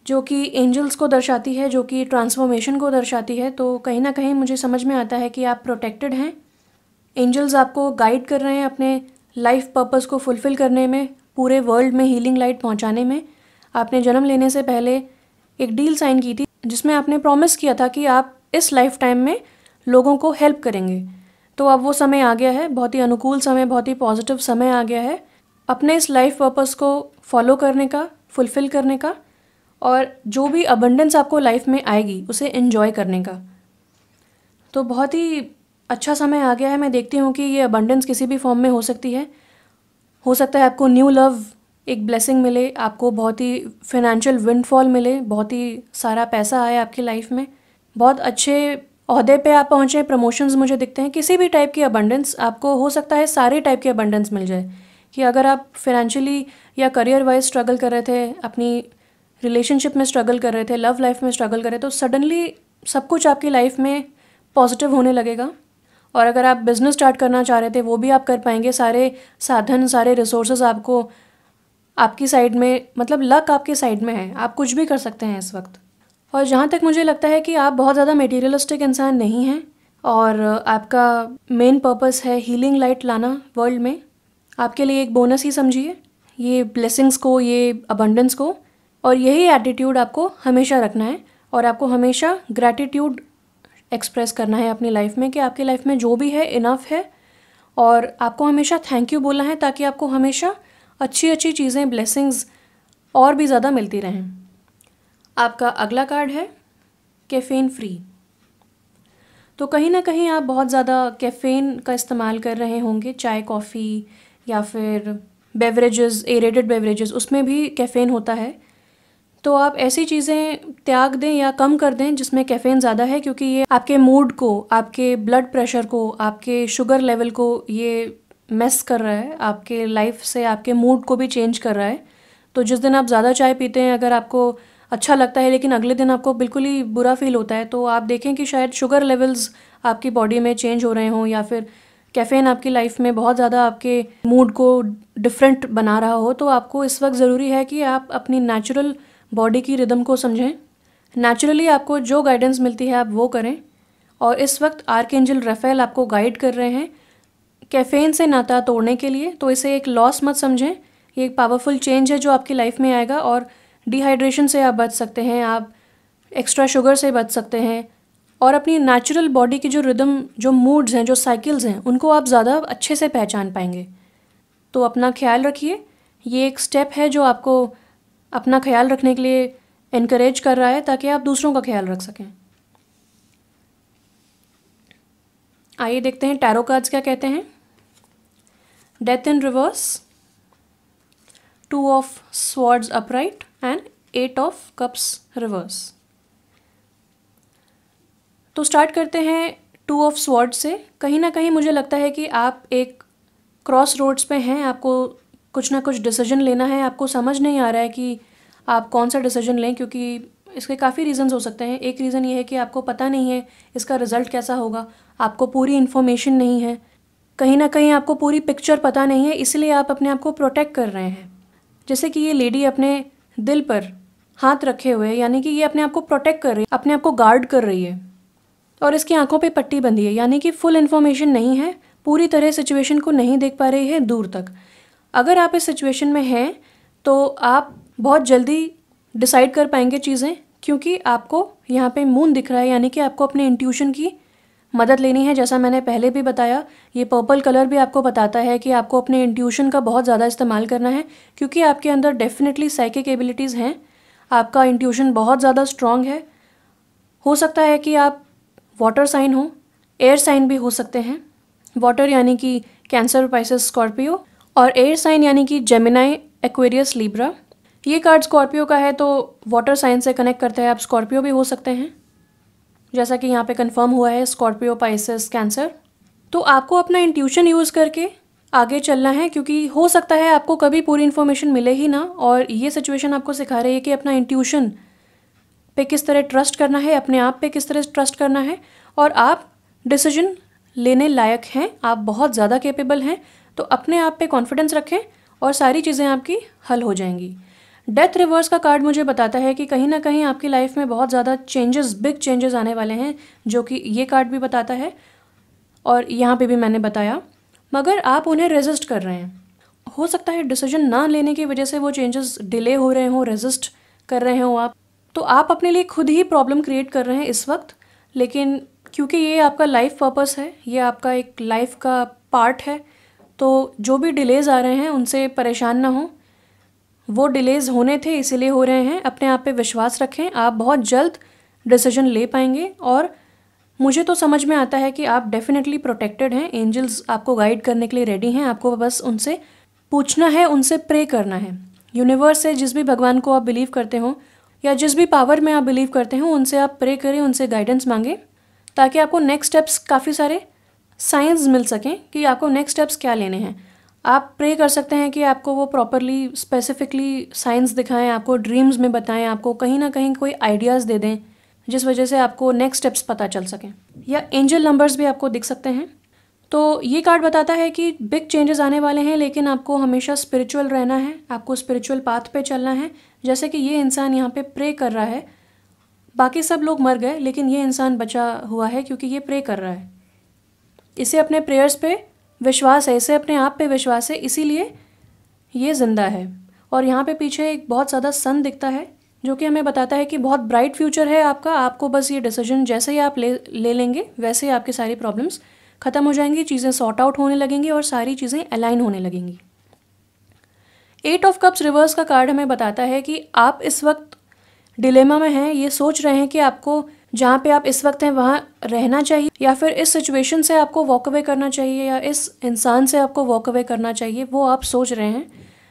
Speaker 1: जो कि एंजल्स को दर्शाती है, जो कि ट्रांसफॉर्मेशन को दर्शाती है। तो कहीं ना कहीं मुझे समझ में आता है कि आप प्रोटेक्टेड हैं। एंजल्स आपको गाइड कर रहे हैं अपने लाइफ पर्पस को फुलफ़िल करने में, पूरे वर्ल्ड में हीलिंग लाइट पहुंचाने में। आपने जन्म लेने से पहले एक डील साइन की थी जिसमें आपने प्रॉमिस किया था कि आप इस लाइफ टाइम में लोगों को हेल्प करेंगे। तो अब वो समय आ गया है, बहुत ही अनुकूल समय, बहुत ही पॉजिटिव समय आ गया है अपने इस लाइफ पर्पस को फॉलो करने का, फुलफ़िल करने का और जो भी अबंडेंस आपको लाइफ में आएगी उसे एंजॉय करने का। तो बहुत ही अच्छा समय आ गया है। मैं देखती हूँ कि ये अबंडेंस किसी भी फॉर्म में हो सकती है। हो सकता है आपको न्यू लव एक ब्लेसिंग मिले, आपको बहुत ही फाइनेंशियल विंडफॉल मिले, बहुत ही सारा पैसा आए आपकी लाइफ में, बहुत अच्छे ओहदे पे आप पहुँचे, प्रमोशंस मुझे दिखते हैं। किसी भी टाइप की अबंडेंस आपको, हो सकता है सारे टाइप की अबंडेंस मिल जाए कि अगर आप फाइनेंशियली या करियर वाइज स्ट्रगल कर रहे थे, अपनी रिलेशनशिप में स्ट्रगल कर रहे थे, लव लाइफ में स्ट्रगल कर रहे थे, तो सडनली सब कुछ आपकी लाइफ में पॉजिटिव होने लगेगा। और अगर आप बिज़नेस स्टार्ट करना चाह रहे थे वो भी आप कर पाएंगे। सारे साधन, सारे रिसोर्सेज आपको आपकी साइड में, मतलब लक आपके साइड में है, आप कुछ भी कर सकते हैं इस वक्त। और जहाँ तक मुझे लगता है कि आप बहुत ज़्यादा मटेरियलिस्टिक इंसान नहीं हैं और आपका मेन पर्पस है हीलिंग लाइट लाना वर्ल्ड में। आपके लिए एक बोनस ही समझिए ये ब्लेसिंग्स को, ये अबंडेंस को। और यही एटीट्यूड आपको हमेशा रखना है और आपको हमेशा ग्रैटिट्यूड एक्सप्रेस करना है अपनी लाइफ में कि आपकी लाइफ में जो भी है इनफ है और आपको हमेशा थैंक यू बोलना है ताकि आपको हमेशा अच्छी अच्छी चीज़ें, ब्लेसिंग्स और भी ज़्यादा मिलती रहें। आपका अगला कार्ड है कैफ़ीन फ्री। तो कहीं ना कहीं आप बहुत ज़्यादा कैफ़ीन का इस्तेमाल कर रहे होंगे, चाय, कॉफ़ी या फिर बेवरेजेस, एरेटेड बेवरेजेस, उसमें भी कैफ़ीन होता है। तो आप ऐसी चीज़ें त्याग दें या कम कर दें जिसमें कैफ़ीन ज़्यादा है, क्योंकि ये आपके मूड को, आपके ब्लड प्रेशर को, आपके शुगर लेवल को ये मेस कर रहा है, आपके लाइफ से आपके मूड को भी चेंज कर रहा है। तो जिस दिन आप ज़्यादा चाय पीते हैं, अगर आपको अच्छा लगता है लेकिन अगले दिन आपको बिल्कुल ही बुरा फील होता है, तो आप देखें कि शायद शुगर लेवल्स आपकी बॉडी में चेंज हो रहे हों या फिर कैफ़ीन आपकी लाइफ में बहुत ज़्यादा आपके मूड को डिफरेंट बना रहा हो। तो आपको इस वक्त ज़रूरी है कि आप अपनी नेचुरल बॉडी की रिदम को समझें। नेचुरली आपको जो गाइडेंस मिलती है आप वो करें। और इस वक्त आर्कएंजल रफेल आपको गाइड कर रहे हैं कैफ़ीन से नाता तोड़ने के लिए। तो इसे एक लॉस मत समझें, ये एक पावरफुल चेंज है जो आपकी लाइफ में आएगा और डिहाइड्रेशन से आप बच सकते हैं, आप एक्स्ट्रा शुगर से बच सकते हैं और अपनी नेचुरल बॉडी की जो रिदम, जो मूड्स हैं, जो साइकिल्स हैं, उनको आप ज़्यादा अच्छे से पहचान पाएंगे। तो अपना ख्याल रखिए। ये एक स्टेप है जो आपको अपना ख्याल रखने के लिए इनकरेज कर रहा है ताकि आप दूसरों का ख्याल रख सकें। आइए देखते हैं टैरो कार्ड्स क्या कहते हैं। Death in reverse, two of swords upright and 8 of cups reverse. तो स्टार्ट करते हैं 2 ऑफ स्वॉर्ड से। कहीं ना कहीं मुझे लगता है कि आप एक क्रॉस रोड्स पे हैं, आपको कुछ ना कुछ डिसीजन लेना है, आपको समझ नहीं आ रहा है कि आप कौन सा डिसीजन लें, क्योंकि इसके काफ़ी रीज़न्स हो सकते हैं। एक रीज़न ये है कि आपको पता नहीं है इसका रिज़ल्ट कैसा होगा, आपको पूरी इन्फॉर्मेशन नहीं है, कहीं ना कहीं आपको पूरी पिक्चर पता नहीं है, इसलिए आप अपने आप को प्रोटेक्ट कर रहे हैं। जैसे कि ये लेडी अपने दिल पर हाथ रखे हुए है, यानी कि ये अपने आप को प्रोटेक्ट कर रही है, अपने आप को गार्ड कर रही है, और इसकी आंखों पे पट्टी बंधी है, यानी कि फुल इन्फॉर्मेशन नहीं है, पूरी तरह सिचुएशन को नहीं देख पा रही है दूर तक। अगर आप इस सिचुएशन में हैं तो आप बहुत जल्दी डिसाइड कर पाएंगे चीज़ें, क्योंकि आपको यहाँ पे मून दिख रहा है, यानी कि आपको अपने इंट्यूशन की मदद लेनी है। जैसा मैंने पहले भी बताया, ये पर्पल कलर भी आपको बताता है कि आपको अपने इंट्यूशन का बहुत ज़्यादा इस्तेमाल करना है, क्योंकि आपके अंदर डेफिनेटली साइकिक एबिलिटीज़ हैं, आपका इंट्यूशन बहुत ज़्यादा स्ट्रॉन्ग है। हो सकता है कि आप वाटर साइन हो, एयर साइन भी हो सकते हैं। वाटर यानी कि कैंसर, पाइसेस, स्कॉर्पियो, और एयर साइन यानी कि जेमिनाई, एक्वेरियस, लिब्रा। ये कार्ड स्कॉर्पियो का है तो वाटर साइन से कनेक्ट करता है, आप स्कॉर्पियो भी हो सकते हैं, जैसा कि यहाँ पे कंफर्म हुआ है, स्कॉर्पियो, पाइसेस, कैंसर। तो आपको अपना इंट्यूशन यूज़ करके आगे चलना है, क्योंकि हो सकता है आपको कभी पूरी इन्फॉर्मेशन मिले ही ना, और ये सिचुएशन आपको सिखा रही है कि अपना इंट्यूशन पे किस तरह ट्रस्ट करना है, अपने आप पे किस तरह ट्रस्ट करना है, और आप डिसीजन लेने लायक हैं, आप बहुत ज़्यादा कैपेबल हैं। तो अपने आप पे कॉन्फिडेंस रखें और सारी चीज़ें आपकी हल हो जाएंगी। डेथ रिवर्स का कार्ड मुझे बताता है कि कहीं ना कहीं आपकी लाइफ में बहुत ज़्यादा चेंजेस, बिग चेंजेस आने वाले हैं, जो कि ये कार्ड भी बताता है और यहाँ पे भी मैंने बताया, मगर आप उन्हें रेजिस्ट कर रहे हैं। हो सकता है डिसीजन ना लेने की वजह से वो चेंजेस डिले हो रहे हों, रेजिस्ट कर रहे हो आप, तो आप अपने लिए खुद ही प्रॉब्लम क्रिएट कर रहे हैं इस वक्त। लेकिन क्योंकि ये आपका लाइफ पर्पस है, ये आपका एक लाइफ का पार्ट है, तो जो भी डिलेज़ आ रहे हैं उनसे परेशान ना हो, वो डिलेज़ होने थे इसीलिए हो रहे हैं। अपने आप पे विश्वास रखें, आप बहुत जल्द डिसीजन ले पाएंगे, और मुझे तो समझ में आता है कि आप डेफिनेटली प्रोटेक्टेड हैं, एंजल्स आपको गाइड करने के लिए रेडी हैं, आपको बस उनसे पूछना है, उनसे प्रे करना है। यूनिवर्स से, जिस भी भगवान को आप बिलीव करते हो या जिस भी पावर में आप बिलीव करते हो, उनसे आप प्रे करें, उनसे गाइडेंस मांगें, ताकि आपको नेक्स्ट स्टेप्स काफ़ी सारे साइंस मिल सकें कि आपको नेक्स्ट स्टेप्स क्या लेने हैं। आप प्रे कर सकते हैं कि आपको वो प्रॉपरली स्पेसिफिकली साइंस दिखाएं, आपको ड्रीम्स में बताएं, आपको कहीं ना कहीं कोई आइडियाज़ दे दें, जिस वजह से आपको नेक्स्ट स्टेप्स पता चल सकें। या एंजल नंबर्स भी आपको दिख सकते हैं। तो ये कार्ड बताता है कि बिग चेंजेस आने वाले हैं, लेकिन आपको हमेशा स्पिरिचुअल रहना है, आपको स्पिरिचुअल पाथ पे चलना है। जैसे कि ये इंसान यहाँ पे प्रे कर रहा है, बाकी सब लोग मर गए लेकिन ये इंसान बचा हुआ है क्योंकि ये प्रे कर रहा है, इसे अपने प्रेयर्स पे विश्वास है, इसे अपने आप पे विश्वास है, इसीलिए ये ज़िंदा है। और यहाँ पे पीछे एक बहुत ज़्यादा सन दिखता है, जो कि हमें बताता है कि बहुत ब्राइट फ्यूचर है आपका। आपको बस ये डिसीजन जैसे ही आप ले लेंगे, वैसे ही आपकी सारी प्रॉब्लम्स ख़त्म हो जाएंगी, चीज़ें सॉर्ट आउट होने लगेंगी और सारी चीज़ें अलाइन होने लगेंगी। 8 ऑफ कप्स रिवर्स का कार्ड हमें बताता है कि आप इस वक्त डिलेमा में हैं, ये सोच रहे हैं कि आपको जहाँ पे आप इस वक्त हैं वहाँ रहना चाहिए, या फिर इस सिचुएशन से आपको वॉक अवे करना चाहिए, या इस इंसान से आपको वॉक अवे करना चाहिए, वो आप सोच रहे हैं,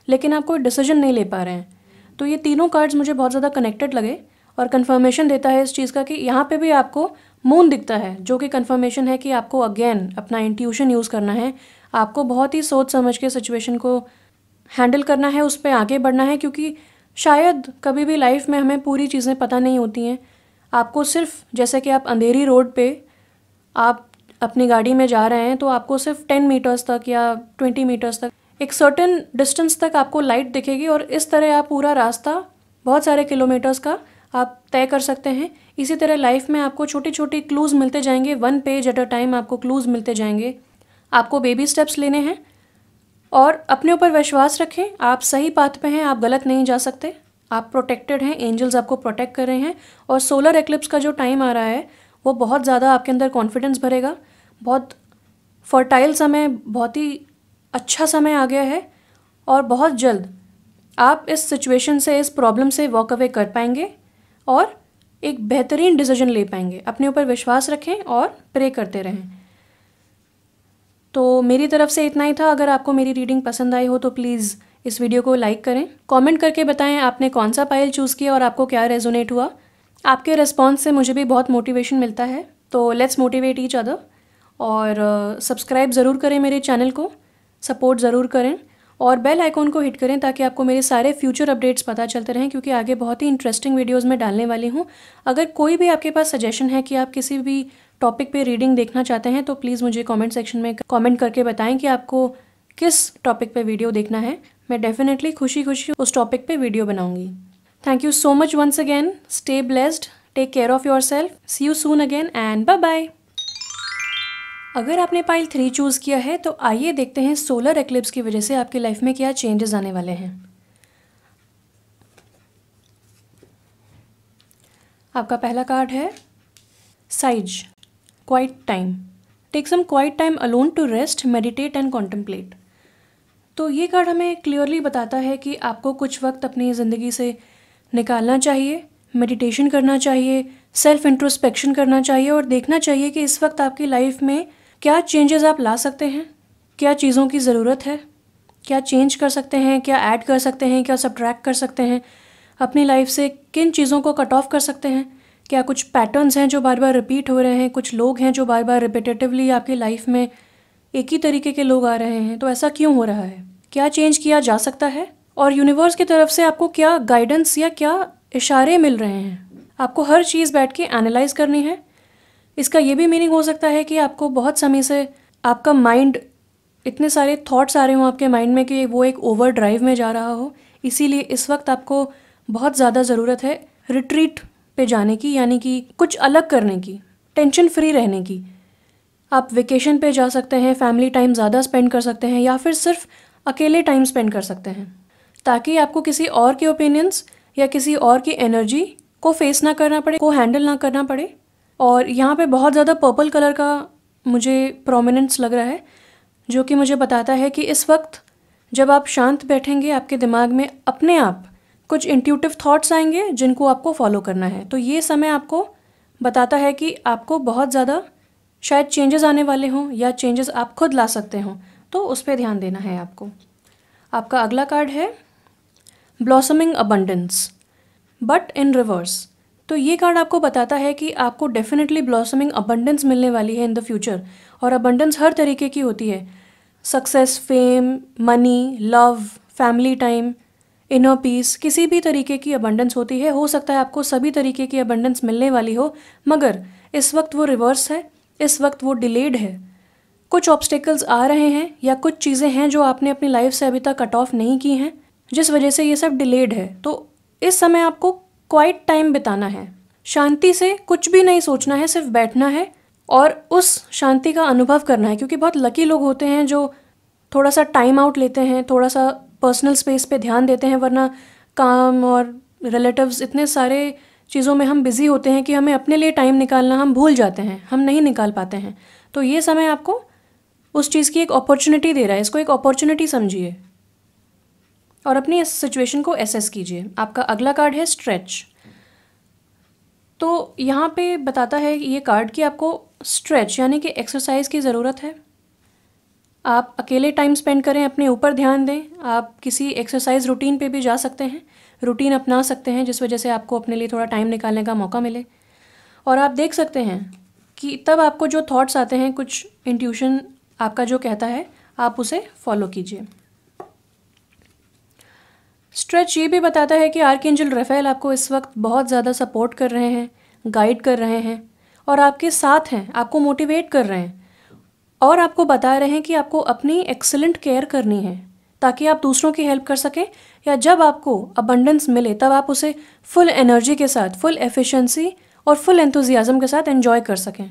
Speaker 1: लेकिन आप कोई डिसीजन नहीं ले पा रहे हैं। तो ये तीनों कार्ड्स मुझे बहुत ज़्यादा कनेक्टेड लगे और कन्फर्मेशन देता है इस चीज़ का कि यहाँ पे भी आपको मून दिखता है, जो कि कन्फर्मेशन है कि आपको अगेन अपना इंट्यूशन यूज़ करना है, आपको बहुत ही सोच समझ के सिचुएशन को हैंडल करना है, उस पर आगे बढ़ना है, क्योंकि शायद कभी भी लाइफ में हमें पूरी चीज़ें पता नहीं होती हैं। आपको सिर्फ, जैसे कि आप अंधेरी रोड पे आप अपनी गाड़ी में जा रहे हैं, तो आपको सिर्फ 10 मीटर्स तक या 20 मीटर्स तक, एक सर्टेन डिस्टेंस तक आपको लाइट दिखेगी, और इस तरह आप पूरा रास्ता बहुत सारे किलोमीटर्स का आप तय कर सकते हैं। इसी तरह लाइफ में आपको छोटी छोटी क्लूज़ मिलते जाएंगे, 1 पेज एट अ टाइम आपको क्लूज़ मिलते जाएंगे। आपको बेबी स्टेप्स लेने हैं और अपने ऊपर विश्वास रखें, आप सही पाथ पे हैं, आप गलत नहीं जा सकते, आप प्रोटेक्टेड हैं, एंजल्स आपको प्रोटेक्ट कर रहे हैं। और सोलर एक्लिप्स का जो टाइम आ रहा है वो बहुत ज़्यादा आपके अंदर कॉन्फिडेंस भरेगा, बहुत फर्टाइल समय, बहुत ही अच्छा समय आ गया है, और बहुत जल्द आप इस सिचुएशन से, इस प्रॉब्लम से वॉक अवे कर पाएंगे और एक बेहतरीन डिसीजन ले पाएंगे। अपने ऊपर विश्वास रखें और प्रे करते रहें। तो मेरी तरफ से इतना ही था। अगर आपको मेरी रीडिंग पसंद आई हो तो प्लीज़ इस वीडियो को लाइक करें, कमेंट करके बताएं आपने कौन सा पायल चूज़ किया और आपको क्या रेजोनेट हुआ। आपके रिस्पॉन्स से मुझे भी बहुत मोटिवेशन मिलता है, तो लेट्स मोटिवेट ईच अदर। और सब्सक्राइब ज़रूर करें मेरे चैनल को, सपोर्ट ज़रूर करें और बेल आइकॉन को हिट करें ताकि आपको मेरे सारे फ्यूचर अपडेट्स पता चलते रहें, क्योंकि आगे बहुत ही इंटरेस्टिंग वीडियोस में डालने वाली हूँ। अगर कोई भी आपके पास सजेशन है कि आप किसी भी टॉपिक पे रीडिंग देखना चाहते हैं तो प्लीज़ मुझे कमेंट सेक्शन में कमेंट करके बताएं कि आपको किस टॉपिक पे वीडियो देखना है। मैं डेफिनेटली खुशी खुशी उस टॉपिक पे वीडियो बनाऊंगी। Thank you so much once again. Stay blessed, take care of your self, see you soon again and bye bye. अगर आपने पाइल 3 चूज़ किया है तो आइए देखते हैं सोलर एक्लिप्स की वजह से आपकी लाइफ में क्या चेंजेस आने वाले हैं। आपका पहला कार्ड है size, quiet time. Take some quiet time alone to rest, meditate and contemplate. तो ये कार्ड हमें क्लियरली बताता है कि आपको कुछ वक्त अपनी ज़िंदगी से निकालना चाहिए, मेडिटेशन करना चाहिए, सेल्फ इंट्रोस्पेक्शन करना चाहिए और देखना चाहिए कि इस वक्त आपकी लाइफ में क्या चेंजेस आप ला सकते हैं, क्या चीज़ों की ज़रूरत है, क्या चेंज कर सकते हैं, क्या ऐड कर सकते हैं, क्या सब्ट्रैक्ट कर सकते हैं, अपनी लाइफ से किन चीज़ों को कट ऑफ कर सकते हैं। क्या कुछ पैटर्न्स हैं जो बार बार रिपीट हो रहे हैं, कुछ लोग हैं जो बार बार रिपीटेटिवली आपकी लाइफ में एक ही तरीके के लोग आ रहे हैं, तो ऐसा क्यों हो रहा है, क्या चेंज किया जा सकता है और यूनिवर्स की तरफ से आपको क्या गाइडेंस या क्या इशारे मिल रहे हैं। आपको हर चीज़ बैठ के एनालाइज करनी है। इसका ये भी मीनिंग हो सकता है कि आपको बहुत समय से आपका माइंड, इतने सारे थॉट्स आ रहे हों आपके माइंड में कि वो एक ओवर ड्राइव में जा रहा हो, इसीलिए इस वक्त आपको बहुत ज़्यादा ज़रूरत है रिट्रीट पे जाने की, यानी कि कुछ अलग करने की, टेंशन फ्री रहने की। आप वेकेशन पे जा सकते हैं, फैमिली टाइम ज़्यादा स्पेंड कर सकते हैं या फिर सिर्फ अकेले टाइम स्पेंड कर सकते हैं, ताकि आपको किसी और के ओपिनियंस या किसी और की एनर्जी को फेस ना करना पड़े, को हैंडल ना करना पड़े। और यहाँ पे बहुत ज़्यादा पर्पल कलर का मुझे प्रोमिनेंस लग रहा है, जो कि मुझे बताता है कि इस वक्त जब आप शांत बैठेंगे आपके दिमाग में अपने आप कुछ इंट्यूटिव थॉट्स आएंगे जिनको आपको फॉलो करना है। तो ये समय आपको बताता है कि आपको बहुत ज़्यादा शायद चेंजेस आने वाले हों या चेंजेस आप खुद ला सकते हों, तो उस पर ध्यान देना है आपको। आपका अगला कार्ड है blossoming abundance, but in reverse. तो ये कार्ड आपको बताता है कि आपको डेफिनेटली ब्लॉसमिंग अबंडेंस मिलने वाली है इन द फ्यूचर। और अबंडेंस हर तरीके की होती है, success, fame, money, love, family time, inner peace, किसी भी तरीके की अबंडेंस होती है। हो सकता है आपको सभी तरीके की अबंडेंस मिलने वाली हो, मगर इस वक्त वो रिवर्स है, इस वक्त वो डिलेड है। कुछ ऑब्स्टेकल्स आ रहे हैं या कुछ चीज़ें हैं जो आपने अपनी लाइफ से अभी तक कट ऑफ नहीं की हैं, जिस वजह से ये सब डिलेड है। तो इस समय आपको क्वाइट टाइम बिताना है, शांति से कुछ भी नहीं सोचना है, सिर्फ बैठना है और उस शांति का अनुभव करना है। क्योंकि बहुत लकी लोग होते हैं जो थोड़ा सा टाइम आउट लेते हैं, थोड़ा सा पर्सनल स्पेस पे ध्यान देते हैं, वरना काम और रिलेटिव्स, इतने सारे चीज़ों में हम बिज़ी होते हैं कि हमें अपने लिए टाइम निकालना हम भूल जाते हैं, हम नहीं निकाल पाते हैं। तो ये समय आपको उस चीज़ की एक अपॉर्चुनिटी दे रहा है, इसको एक अपॉर्चुनिटी समझिए और अपनी इस सिचुएशन को एसेस कीजिए। आपका अगला कार्ड है स्ट्रेच। तो यहाँ पे बताता है ये कार्ड कि आपको स्ट्रेच यानी कि एक्सरसाइज की ज़रूरत है। आप अकेले टाइम स्पेंड करें, अपने ऊपर ध्यान दें। आप किसी एक्सरसाइज रूटीन पे भी जा सकते हैं, रूटीन अपना सकते हैं जिस वजह से आपको अपने लिए थोड़ा टाइम निकालने का मौका मिले। और आप देख सकते हैं कि तब आपको जो थॉट्स आते हैं, कुछ इंट्यूशन आपका जो कहता है, आप उसे फॉलो कीजिए। स्ट्रेच ये भी बताता है कि आर्कएंजल रफेल आपको इस वक्त बहुत ज़्यादा सपोर्ट कर रहे हैं, गाइड कर रहे हैं और आपके साथ हैं, आपको मोटिवेट कर रहे हैं और आपको बता रहे हैं कि आपको अपनी एक्सीलेंट केयर करनी है ताकि आप दूसरों की हेल्प कर सकें, या जब आपको अबंडेंस मिले तब आप उसे फुल एनर्जी के साथ, फुल एफिशिएंसी और फुल एंथुजियाज्म के साथ एंजॉय कर सकें।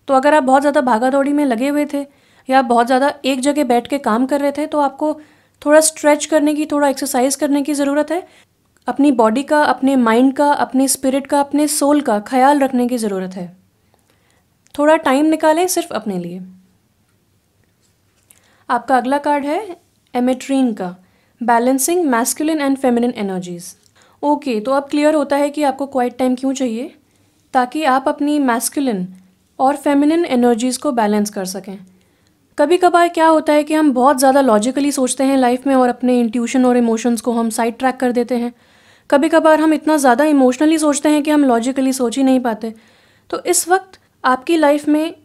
Speaker 1: तो अगर आप बहुत ज़्यादा भागा दौड़ी में लगे हुए थे या आप बहुत ज़्यादा एक जगह बैठ के काम कर रहे थे, तो आपको थोड़ा स्ट्रेच करने की, थोड़ा एक्सरसाइज करने की ज़रूरत है। अपनी बॉडी का, अपने माइंड का, अपने स्पिरिट का, अपने सोल का ख्याल रखने की ज़रूरत है। थोड़ा टाइम निकालें सिर्फ अपने लिए। आपका अगला कार्ड है एमेट्रीन का, balancing masculine and feminine energies. Okay, तो अब क्लियर होता है कि आपको क्वाइट टाइम क्यों चाहिए, ताकि आप अपनी मैस्कुलिन और फेमिनिन एनर्जीज़ को बैलेंस कर सकें। कभी कभार क्या होता है कि हम बहुत ज़्यादा लॉजिकली सोचते हैं लाइफ में और अपने इंट्यूशन और इमोशंस को हम साइड ट्रैक कर देते हैं। कभी कभार हम इतना ज़्यादा इमोशनली सोचते हैं कि हम लॉजिकली सोच ही नहीं पाते। तो इस वक्त आपकी लाइफ में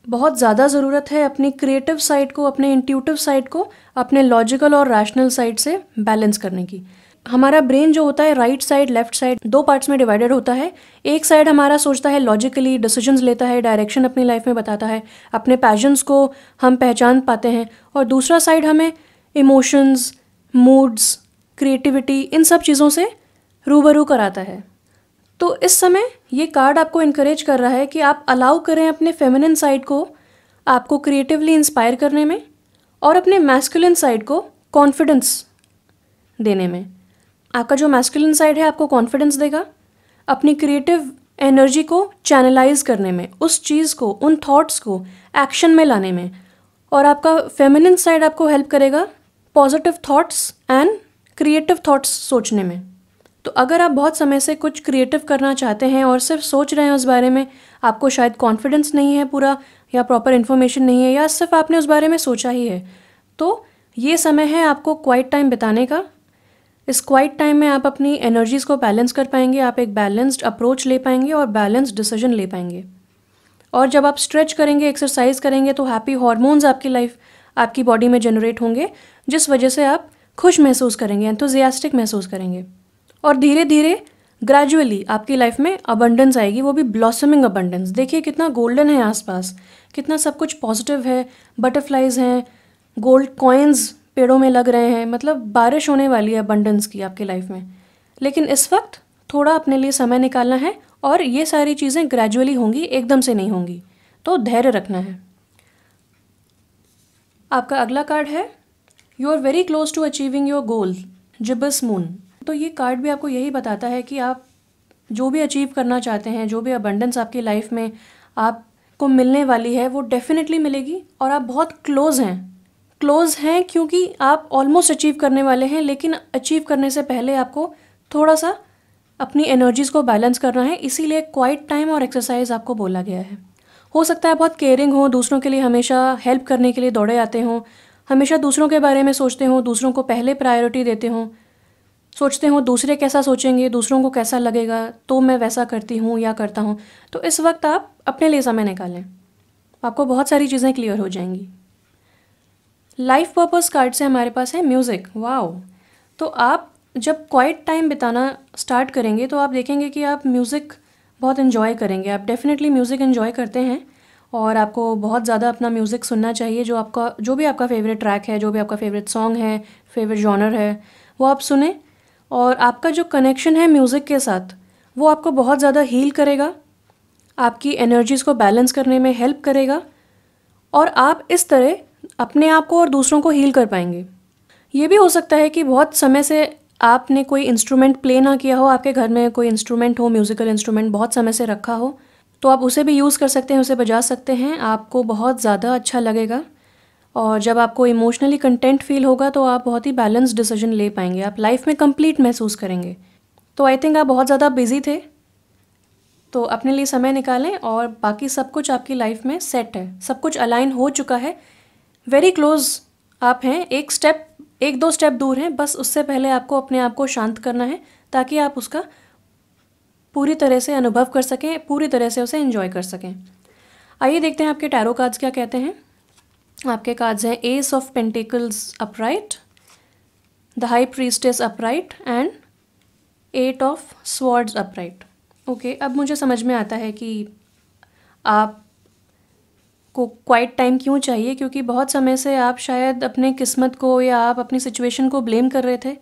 Speaker 1: बहुत ज़्यादा ज़रूरत है अपनी क्रिएटिव साइड को, अपने इंट्यूटिव साइड को अपने लॉजिकल और रैशनल साइड से बैलेंस करने की। हमारा ब्रेन जो होता है right side left side 2 parts में डिवाइडेड होता है। एक साइड हमारा सोचता है लॉजिकली, डिसीजंस लेता है, डायरेक्शन अपनी लाइफ में बताता है, अपने पैशंस को हम पहचान पाते हैं, और दूसरा साइड हमें इमोशंस, मूड्स, क्रिएटिविटी, इन सब चीज़ों से रूबरू कराता है। तो इस समय ये कार्ड आपको इनकरेज कर रहा है कि आप अलाउ करें अपने फेमिनिन साइड को आपको क्रिएटिवली इंस्पायर करने में और अपने मैस्कुलिन साइड को कॉन्फिडेंस देने में। आपका जो मैस्कुलिन साइड है आपको कॉन्फिडेंस देगा अपनी क्रिएटिव एनर्जी को चैनलाइज करने में, उस चीज़ को, उन थॉट्स को एक्शन में लाने में, और आपका फेमिनिन साइड आपको हेल्प करेगा positive thoughts and creative thoughts सोचने में। तो अगर आप बहुत समय से कुछ क्रिएटिव करना चाहते हैं और सिर्फ सोच रहे हैं उस बारे में, आपको शायद कॉन्फिडेंस नहीं है पूरा, या प्रॉपर इन्फॉर्मेशन नहीं है, या सिर्फ आपने उस बारे में सोचा ही है, तो ये समय है आपको क्वाइट टाइम बिताने का। इस क्वाइट टाइम में आप अपनी एनर्जीज़ को बैलेंस कर पाएंगे, आप एक बैलेंस्ड अप्रोच ले पाएंगे और बैलेंस्ड डिसीजन ले पाएंगे। और जब आप स्ट्रेच करेंगे, एक्सरसाइज करेंगे, तो हैप्पी हार्मोन्स आपकी बॉडी में जनरेट होंगे, जिस वजह से आप खुश महसूस करेंगे, एंथुजियास्टिक महसूस करेंगे, और धीरे धीरे ग्रेजुअली आपकी लाइफ में अबंडेंस आएगी, वो भी ब्लॉसमिंग अबंडेंस। देखिए कितना गोल्डन है आसपास, कितना सब कुछ पॉजिटिव है, बटरफ्लाइज हैं, गोल्ड कॉइन्स पेड़ों में लग रहे हैं, मतलब बारिश होने वाली है अबंडेंस की आपकी लाइफ में। लेकिन इस वक्त थोड़ा अपने लिए समय निकालना है, और ये सारी चीज़ें ग्रेजुअली होंगी, एकदम से नहीं होंगी, तो धैर्य रखना है। आपका अगला कार्ड है you are very close to achieving your goal, gibbous moon. तो ये कार्ड भी आपको यही बताता है कि आप जो भी अचीव करना चाहते हैं, जो भी अबंडेंस आपकी लाइफ में आपको मिलने वाली है, वो डेफिनेटली मिलेगी, और आप बहुत क्लोज हैं क्योंकि आप ऑलमोस्ट अचीव करने वाले हैं। लेकिन अचीव करने से पहले आपको थोड़ा सा अपनी एनर्जीज़ को बैलेंस करना है, इसीलिए क्वाइट टाइम और एक्सरसाइज आपको बोला गया है। हो सकता है बहुत केयरिंग हो, दूसरों के लिए हमेशा हेल्प करने के लिए दौड़े आते हों, हमेशा दूसरों के बारे में सोचते हों, दूसरों को पहले प्रायोरिटी देते हों, सोचते हों दूसरे कैसा सोचेंगे, दूसरों को कैसा लगेगा, तो मैं वैसा करती हूँ या करता हूँ। तो इस वक्त आप अपने लिए समय निकालें, आपको बहुत सारी चीज़ें क्लियर हो जाएंगी। लाइफ पर्पस कार्ड से हमारे पास है म्यूज़िक। वाओ! तो आप जब क्वाइट टाइम बिताना स्टार्ट करेंगे तो आप देखेंगे कि आप म्यूज़िक बहुत इन्जॉय करेंगे। आप डेफिनेटली म्यूज़िक इन्जॉय करते हैं, और आपको बहुत ज़्यादा अपना म्यूज़िक सुनना चाहिए। जो भी आपका फेवरेट ट्रैक है, जो भी आपका फेवरेट सॉन्ग है, फेवरेट जॉनर है, वो आप सुने, और आपका जो कनेक्शन है म्यूज़िक के साथ वो आपको बहुत ज़्यादा हील करेगा, आपकी एनर्जीज़ को बैलेंस करने में हेल्प करेगा, और आप इस तरह अपने आप को और दूसरों को हील कर पाएंगे। ये भी हो सकता है कि बहुत समय से आपने कोई इंस्ट्रूमेंट प्ले ना किया हो, आपके घर में कोई इंस्ट्रूमेंट हो, म्यूज़िकल इंस्ट्रूमेंट बहुत समय से रखा हो, तो आप उसे भी यूज़ कर सकते हैं, उसे बजा सकते हैं। आपको बहुत ज़्यादा अच्छा लगेगा, और जब आपको इमोशनली कंटेंट फील होगा तो आप बहुत ही बैलेंस्ड डिसीजन ले पाएंगे, आप लाइफ में कंप्लीट महसूस करेंगे। तो आई थिंक आप बहुत ज़्यादा बिजी थे, तो अपने लिए समय निकालें, और बाकी सब कुछ आपकी लाइफ में सेट है, सब कुछ अलाइन हो चुका है, वेरी क्लोज आप हैं, एक दो स्टेप दूर हैं, बस उससे पहले आपको अपने आप को शांत करना है ताकि आप उसका पूरी तरह से अनुभव कर सकें, पूरी तरह से उसे एंजॉय कर सकें। आइए देखते हैं आपके टैरो कार्ड्स क्या कहते हैं। आपके कार्ड्स हैं S of pentacles upright, the high priestess upright and 8 of swords upright. Okay, अब मुझे समझ में आता है कि आप को क्वाइट टाइम क्यों चाहिए, क्योंकि बहुत समय से आप शायद अपने किस्मत को या आप अपनी सिचुएशन को ब्लेम कर रहे थे।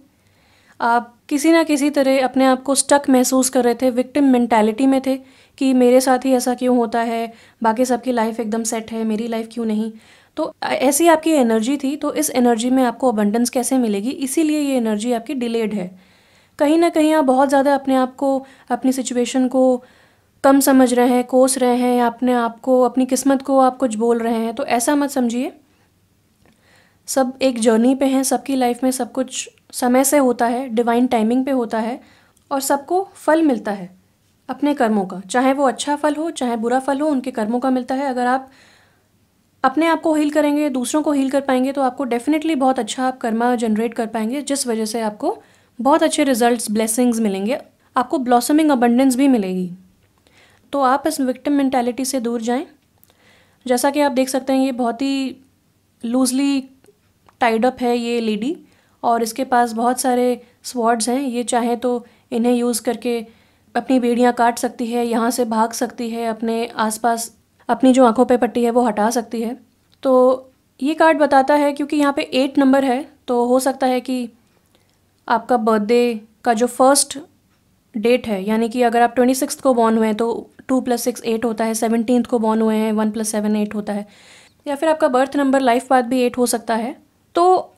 Speaker 1: आप किसी ना किसी तरह अपने आप को स्टक महसूस कर रहे थे, विक्टिम मेंटालिटी में थे कि मेरे साथ ही ऐसा क्यों होता है, बाकी सबकी लाइफ एकदम सेट है, मेरी लाइफ क्यों नहीं। तो ऐसी आपकी एनर्जी थी, तो इस एनर्जी में आपको अबंडेंस कैसे मिलेगी, इसीलिए ये एनर्जी आपकी डिलेड है। कहीं ना कहीं आप बहुत ज़्यादा अपने आप को, अपनी सिचुएशन को कम समझ रहे हैं, कोस रहे हैं, या अपने आप को, अपनी किस्मत को आप कुछ बोल रहे हैं। तो ऐसा मत समझिए, सब एक जर्नी पे हैं, सबकी लाइफ में सब कुछ समय से होता है, डिवाइन टाइमिंग पे होता है, और सबको फल मिलता है अपने कर्मों का, चाहे वो अच्छा फल हो चाहे बुरा फल हो, उनके कर्मों का मिलता है। अगर आप अपने आप को हील करेंगे, दूसरों को हील कर पाएंगे, तो आपको डेफिनेटली बहुत अच्छा आप कर्मा जनरेट कर पाएंगे, जिस वजह से आपको बहुत अच्छे रिजल्ट्स, ब्लेसिंग्स मिलेंगे, आपको ब्लॉसमिंग अबंडेंस भी मिलेगी। तो आप इस विक्टिम मेंटालिटी से दूर जाएं। जैसा कि आप देख सकते हैं, ये बहुत ही लूजली टाइड अप है ये लेडी, और इसके पास बहुत सारे स्वॉर्ड्स हैं। ये चाहे तो इन्हें यूज़ करके अपनी बेड़ियाँ काट सकती है, यहाँ से भाग सकती है, अपने आसपास अपनी जो आंखों पे पट्टी है वो हटा सकती है। तो ये कार्ड बताता है, क्योंकि यहाँ पे 8 नंबर है, तो हो सकता है कि आपका बर्थडे का जो फर्स्ट डेट है, यानी कि अगर आप 26 को बॉर्न हुए हैं तो 2 + 6 8 होता है, 17 को बॉर्न हुए हैं 1 + 7 8 होता है, या फिर आपका बर्थ नंबर लाइफ पाथ भी 8 हो सकता है। तो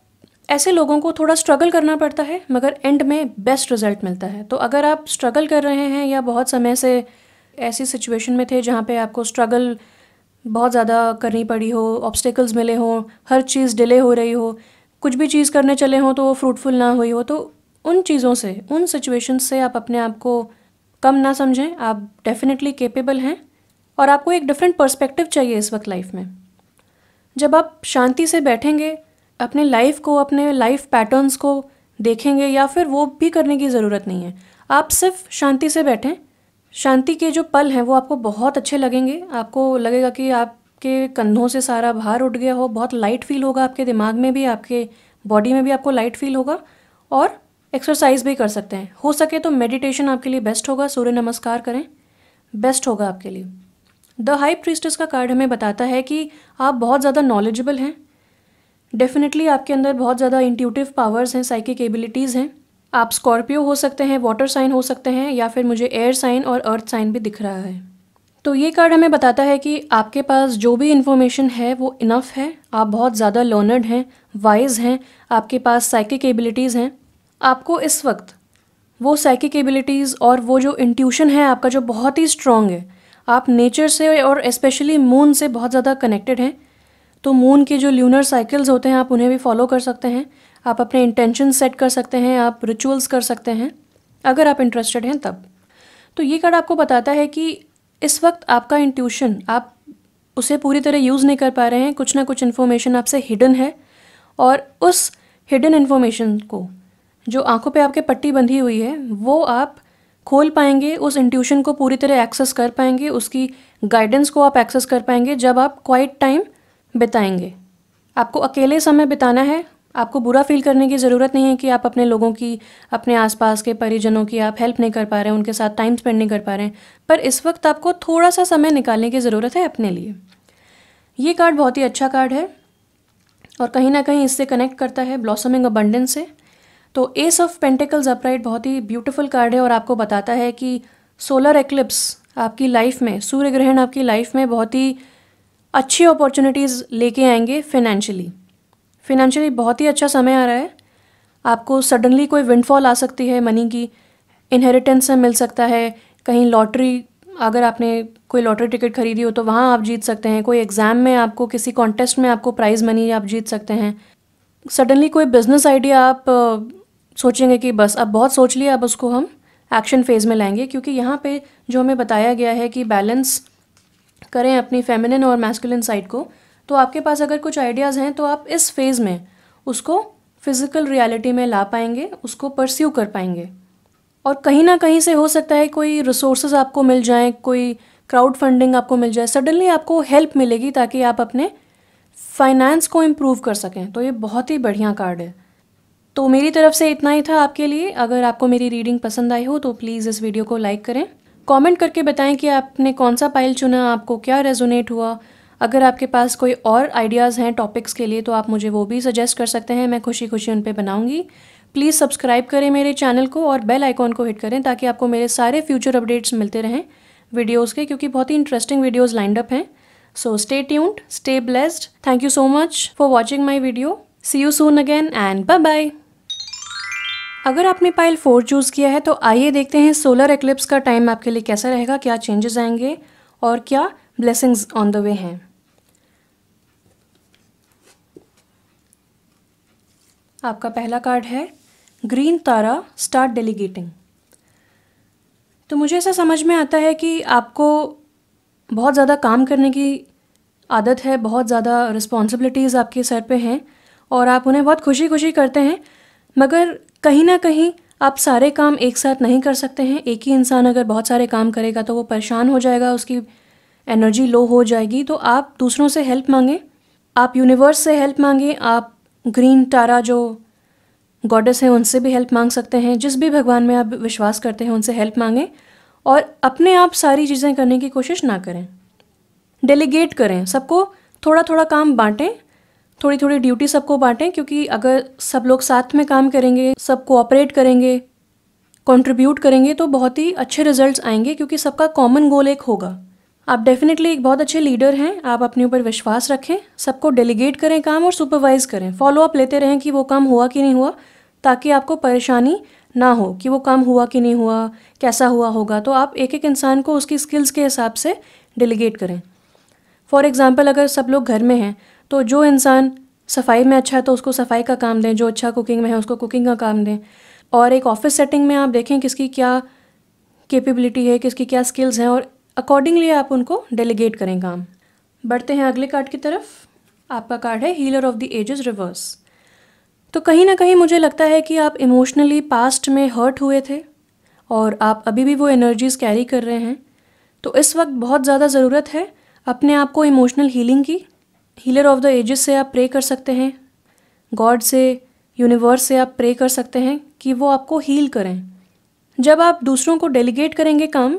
Speaker 1: ऐसे लोगों को थोड़ा स्ट्रगल करना पड़ता है, मगर एंड में बेस्ट रिजल्ट मिलता है। तो अगर आप स्ट्रगल कर रहे हैं या बहुत समय से ऐसी सिचुएशन में थे जहाँ पे आपको स्ट्रगल बहुत ज़्यादा करनी पड़ी हो, ऑब्स्टिकल्स मिले हों, हर चीज़ डिले हो रही हो, कुछ भी चीज़ करने चले हों तो वो फ्रूटफुल ना हुई हो, तो उन चीज़ों से, उन सिचुएशंस से आप अपने आप को कम ना समझें। आप डेफिनेटली केपेबल हैं, और आपको एक डिफरेंट पर्सपेक्टिव चाहिए इस वक्त लाइफ में। जब आप शांति से बैठेंगे, अपने लाइफ को, अपने लाइफ पैटर्न्स को देखेंगे, या फिर वो भी करने की ज़रूरत नहीं है, आप सिर्फ शांति से बैठें। शांति के जो पल हैं वो आपको बहुत अच्छे लगेंगे। आपको लगेगा कि आपके कंधों से सारा भार उठ गया हो, बहुत लाइट फील होगा, आपके दिमाग में भी, आपके बॉडी में भी आपको लाइट फील होगा। और एक्सरसाइज भी कर सकते हैं, हो सके तो मेडिटेशन आपके लिए बेस्ट होगा, सूर्य नमस्कार करें, बेस्ट होगा आपके लिए। द हाई प्रीस्टेस का कार्ड हमें बताता है कि आप बहुत ज़्यादा नॉलेजेबल हैं, डेफिनेटली आपके अंदर बहुत ज़्यादा इंट्यूटिव पावर्स हैं, साइकिक एबिलिटीज़ हैं। आप स्कॉर्पियो हो सकते हैं, वाटर साइन हो सकते हैं, या फिर मुझे एयर साइन और अर्थ साइन भी दिख रहा है। तो ये कार्ड हमें बताता है कि आपके पास जो भी इन्फॉर्मेशन है वो इनफ है, आप बहुत ज़्यादा लर्नर्ड हैं, वाइज हैं, आपके पास साइकिक एबिलिटीज़ हैं। आपको इस वक्त वो साइकिक एबिलिटीज़ और वो जो इंट्यूशन है आपका, जो बहुत ही स्ट्रॉन्ग है, आप नेचर से और स्पेशली मून से बहुत ज़्यादा कनेक्टेड हैं। तो मून के जो ल्यूनर साइकिल्स होते हैं आप उन्हें भी फॉलो कर सकते हैं, आप अपने इंटेंशन सेट कर सकते हैं, आप रिचुअल्स कर सकते हैं, अगर आप इंटरेस्टेड हैं तब। तो ये कार्ड आपको बताता है कि इस वक्त आपका इंट्यूशन, आप उसे पूरी तरह यूज़ नहीं कर पा रहे हैं, कुछ ना कुछ इन्फॉर्मेशन आपसे हिडन है, और उस हिडन इन्फॉर्मेशन को, जो आंखों पे आपके पट्टी बंधी हुई है, वो आप खोल पाएंगे, उस इंट्यूशन को पूरी तरह एक्सेस कर पाएंगे, उसकी गाइडेंस को आप एक्सेस कर पाएंगे जब आप क्वाइट टाइम बिताएंगे। आपको अकेले समय बिताना है, आपको बुरा फील करने की ज़रूरत नहीं है कि आप अपने लोगों की, अपने आसपास के परिजनों की आप हेल्प नहीं कर पा रहे हैं, उनके साथ टाइम स्पेंड नहीं कर पा रहे हैं, पर इस वक्त आपको थोड़ा सा समय निकालने की ज़रूरत है अपने लिए। ये कार्ड बहुत ही अच्छा कार्ड है, और कहीं ना कहीं इससे कनेक्ट करता है ब्लॉसमिंग अबंडेंस से। तो एस ऑफ पेंटिकल्स अपराइट बहुत ही ब्यूटीफुल कार्ड है, और आपको बताता है कि सोलर एक्लिप्स आपकी लाइफ में, सूर्य ग्रहण आपकी लाइफ में बहुत ही अच्छी अपॉर्चुनिटीज़ लेके आएंगे। फिनेंशियली बहुत ही अच्छा समय आ रहा है। आपको सडनली कोई विंडफॉल आ सकती है, मनी की इनहेरिटेंस से मिल सकता है, कहीं लॉटरी, अगर आपने कोई लॉटरी टिकट खरीदी हो तो वहाँ आप जीत सकते हैं, कोई एग्ज़ाम में आपको, किसी कॉन्टेस्ट में आपको प्राइज़ मनी आप जीत सकते हैं। सडनली कोई बिजनेस आइडिया आप सोचेंगे कि बस अब बहुत सोच लिया, अब उसको हम एक्शन फेज़ में लाएंगे, क्योंकि यहाँ पे जो हमें बताया गया है कि बैलेंस करें अपनी फेमिनिन और मैस्कुलिन साइड को। तो आपके पास अगर कुछ आइडियाज़ हैं तो आप इस फेज़ में उसको फिज़िकल रियलिटी में ला पाएंगे, उसको परस्यू कर पाएंगे, और कहीं ना कहीं से हो सकता है कोई रिसोर्सेज आपको मिल जाएं, कोई क्राउड फंडिंग आपको मिल जाए, सडनली आपको हेल्प मिलेगी ताकि आप अपने फाइनेंस को इम्प्रूव कर सकें। तो ये बहुत ही बढ़िया कार्ड है। तो मेरी तरफ से इतना ही था आपके लिए। अगर आपको मेरी रीडिंग पसंद आई हो तो प्लीज़ इस वीडियो को लाइक करें, कमेंट करके बताएं कि आपने कौन सा पाइल चुना, आपको क्या रेजोनेट हुआ। अगर आपके पास कोई और आइडियाज़ हैं टॉपिक्स के लिए तो आप मुझे वो भी सजेस्ट कर सकते हैं, मैं खुशी खुशी उन पे बनाऊंगी। प्लीज़ सब्सक्राइब करें मेरे चैनल को और बेल आइकॉन को हिट करें ताकि आपको मेरे सारे फ्यूचर अपडेट्स मिलते रहें वीडियोज़ के, क्योंकि बहुत ही इंटरेस्टिंग वीडियोज़ लाइंड अप हैं। So stay tuned, stay blessed, thank you so much for watching my video. See you soon again and bye bye. अगर आपने पाइल 4 चूज़ किया है तो आइए देखते हैं सोलर एक्लिप्स का टाइम आपके लिए कैसा रहेगा, क्या चेंजेस आएंगे और क्या ब्लेसिंग्स ऑन द वे हैं। आपका पहला कार्ड है ग्रीन तारा, स्टार्ट डेलीगेटिंग। तो मुझे ऐसा समझ में आता है कि आपको बहुत ज़्यादा काम करने की आदत है, बहुत ज़्यादा रिस्पॉन्सिबिलिटीज़ आपके सर पे हैं और आप उन्हें बहुत खुशी खुशी करते हैं, मगर कहीं ना कहीं आप सारे काम एक साथ नहीं कर सकते हैं। एक ही इंसान अगर बहुत सारे काम करेगा तो वो परेशान हो जाएगा, उसकी एनर्जी लो हो जाएगी। तो आप दूसरों से हेल्प मांगें, आप यूनिवर्स से हेल्प मांगें, आप ग्रीन तारा जो गॉडेस हैं उनसे भी हेल्प मांग सकते हैं, जिस भी भगवान में आप विश्वास करते हैं उनसे हेल्प मांगें। और अपने आप सारी चीज़ें करने की कोशिश ना करें, डेलीगेट करें, सबको थोड़ा थोड़ा काम बांटें, थोड़ी थोड़ी ड्यूटी सबको बांटें, क्योंकि अगर सब लोग साथ में काम करेंगे, सब कोऑपरेट करेंगे, कंट्रीब्यूट करेंगे तो बहुत ही अच्छे रिजल्ट्स आएंगे, क्योंकि सबका कॉमन गोल एक होगा। आप डेफिनेटली एक बहुत अच्छे लीडर हैं, आप अपने ऊपर विश्वास रखें, सबको डेलीगेट करें काम और सुपरवाइज करें, फॉलो अप लेते रहें कि वो काम हुआ कि नहीं हुआ, ताकि आपको परेशानी ना हो कि वो काम हुआ कि नहीं हुआ, कैसा हुआ होगा। तो आप एक एक इंसान को उसकी स्किल्स के हिसाब से डेलीगेट करें। फॉर एग्ज़ाम्पल, अगर सब लोग घर में हैं तो जो इंसान सफाई में अच्छा है तो उसको सफाई का काम दें, जो अच्छा कुकिंग में है उसको कुकिंग का काम दें। और एक ऑफिस सेटिंग में आप देखें किसकी क्या कैपेबिलिटी है, किसकी क्या स्किल्स हैं, और अकॉर्डिंगली आप उनको डेलीगेट करें काम। बढ़ते हैं अगले कार्ड की तरफ। आपका कार्ड है healer of the ages reversed. तो कहीं ना कहीं मुझे लगता है कि आप इमोशनली पास्ट में हर्ट हुए थे और आप अभी भी वो एनर्जीज़ कैरी कर रहे हैं। तो इस वक्त बहुत ज़्यादा ज़रूरत है अपने आप को इमोशनल हीलिंग की। हीलर ऑफ द एजेस से आप प्रे कर सकते हैं, गॉड से, यूनिवर्स से आप प्रे कर सकते हैं कि वो आपको हील करें। जब आप दूसरों को डेलीगेट करेंगे काम,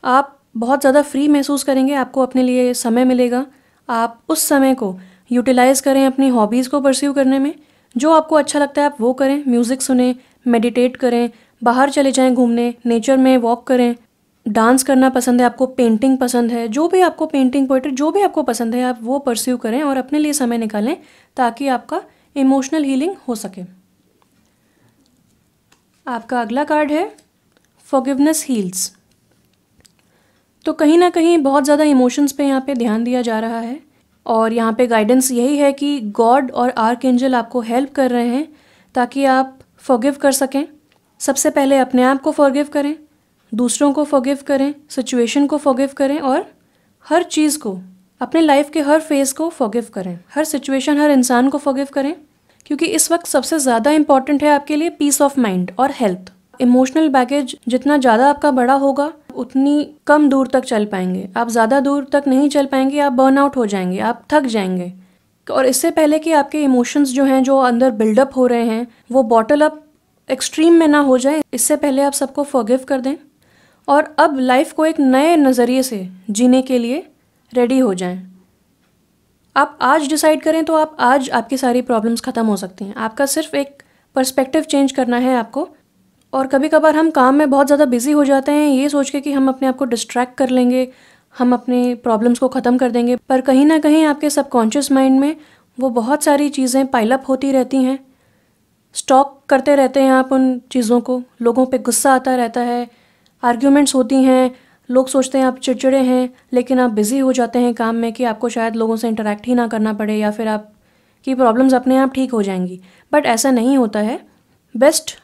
Speaker 1: आप बहुत ज़्यादा फ्री महसूस करेंगे, आपको अपने लिए समय मिलेगा। आप उस समय को यूटिलाइज़ करें अपनी हॉबीज़ को परस्यू करने में। जो आपको अच्छा लगता है आप वो करें, म्यूज़िक सुने, मेडिटेट करें, बाहर चले जाएं घूमने, नेचर में वॉक करें, डांस करना पसंद है आपको, पेंटिंग पसंद है, जो भी आपको, पेंटिंग, पोइट्री, जो भी आपको पसंद है आप वो परस्यू करें और अपने लिए समय निकालें ताकि आपका इमोशनल हीलिंग हो सके। आपका अगला कार्ड है फॉरगिवनेस हील्स। तो कहीं ना कहीं बहुत ज़्यादा इमोशंस पे यहाँ पे ध्यान दिया जा रहा है और यहाँ पे गाइडेंस यही है कि गॉड और आर्कएंजल आपको हेल्प कर रहे हैं ताकि आप फॉरगिव कर सकें। सबसे पहले अपने आप को फॉरगिव करें, दूसरों को फॉरगिव करें, सिचुएशन को फॉरगिव करें और हर चीज़ को, अपने लाइफ के हर फेज़ को फॉरगिव करें, हर सिचुएशन, हर इंसान को फॉरगिव करें, क्योंकि इस वक्त सबसे ज़्यादा इंपॉर्टेंट है आपके लिए पीस ऑफ माइंड और हेल्थ। इमोशनल बैगेज जितना ज़्यादा आपका बड़ा होगा उतनी कम दूर तक चल पाएंगे, आप ज़्यादा दूर तक नहीं चल पाएंगे, आप बर्नआउट हो जाएंगे, आप थक जाएंगे। और इससे पहले कि आपके इमोशंस जो हैं, जो अंदर बिल्डअप हो रहे हैं, वो बॉटल अप एक्सट्रीम में ना हो जाए, इससे पहले आप सबको फॉरगिव कर दें और अब लाइफ को एक नए नज़रिए से जीने के लिए रेडी हो जाएं। आप आज डिसाइड करें तो आप आज आपकी सारी प्रॉब्लम्स ख़त्म हो सकती हैं। आपका सिर्फ एक पर्सपेक्टिव चेंज करना है आपको। और कभी कभार हम काम में बहुत ज़्यादा बिजी हो जाते हैं ये सोच के कि हम अपने आप को डिस्ट्रैक्ट कर लेंगे, हम अपने प्रॉब्लम्स को ख़त्म कर देंगे, पर कहीं ना कहीं आपके सबकॉन्शियस माइंड में वो बहुत सारी चीज़ें पाइलअप होती रहती हैं, स्टॉक करते रहते हैं आप उन चीज़ों को। लोगों पे गुस्सा आता रहता है, आर्ग्यूमेंट्स होती हैं, लोग सोचते हैं आप चिड़चिड़े हैं, लेकिन आप बिज़ी हो जाते हैं काम में कि आपको शायद लोगों से इंटरेक्ट ही ना करना पड़े या फिर आपकी प्रॉब्लम्स अपने आप ठीक हो जाएंगी। बट ऐसा नहीं होता है। बेस्ट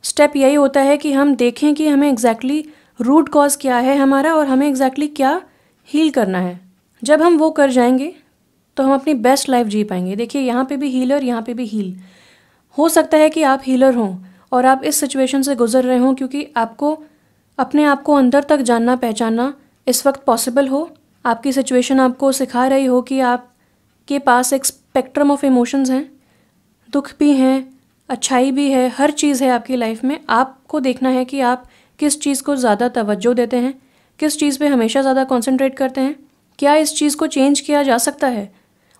Speaker 1: स्टेप यही होता है कि हम देखें कि हमें एग्जैक्टली रूट कॉज क्या है हमारा और हमें एग्जैक्टली क्या हील करना है। जब हम वो कर जाएंगे तो हम अपनी बेस्ट लाइफ जी पाएंगे। देखिए, यहाँ पे भी हीलर, यहाँ पे भी हील। हो सकता है कि आप हीलर हों और आप इस सिचुएशन से गुजर रहे हों क्योंकि आपको अपने आप को अंदर तक जानना, पहचानना इस वक्त पॉसिबल हो। आपकी सिचुएशन आपको सिखा रही हो कि आपके पास एक स्पेक्ट्रम ऑफ इमोशंस हैं, दुख भी हैं, अच्छाई भी है, हर चीज़ है आपकी लाइफ में। आपको देखना है कि आप किस चीज़ को ज़्यादा तवज्जो देते हैं, किस चीज़ पे हमेशा ज़्यादा कंसंट्रेट करते हैं, क्या इस चीज़ को चेंज किया जा सकता है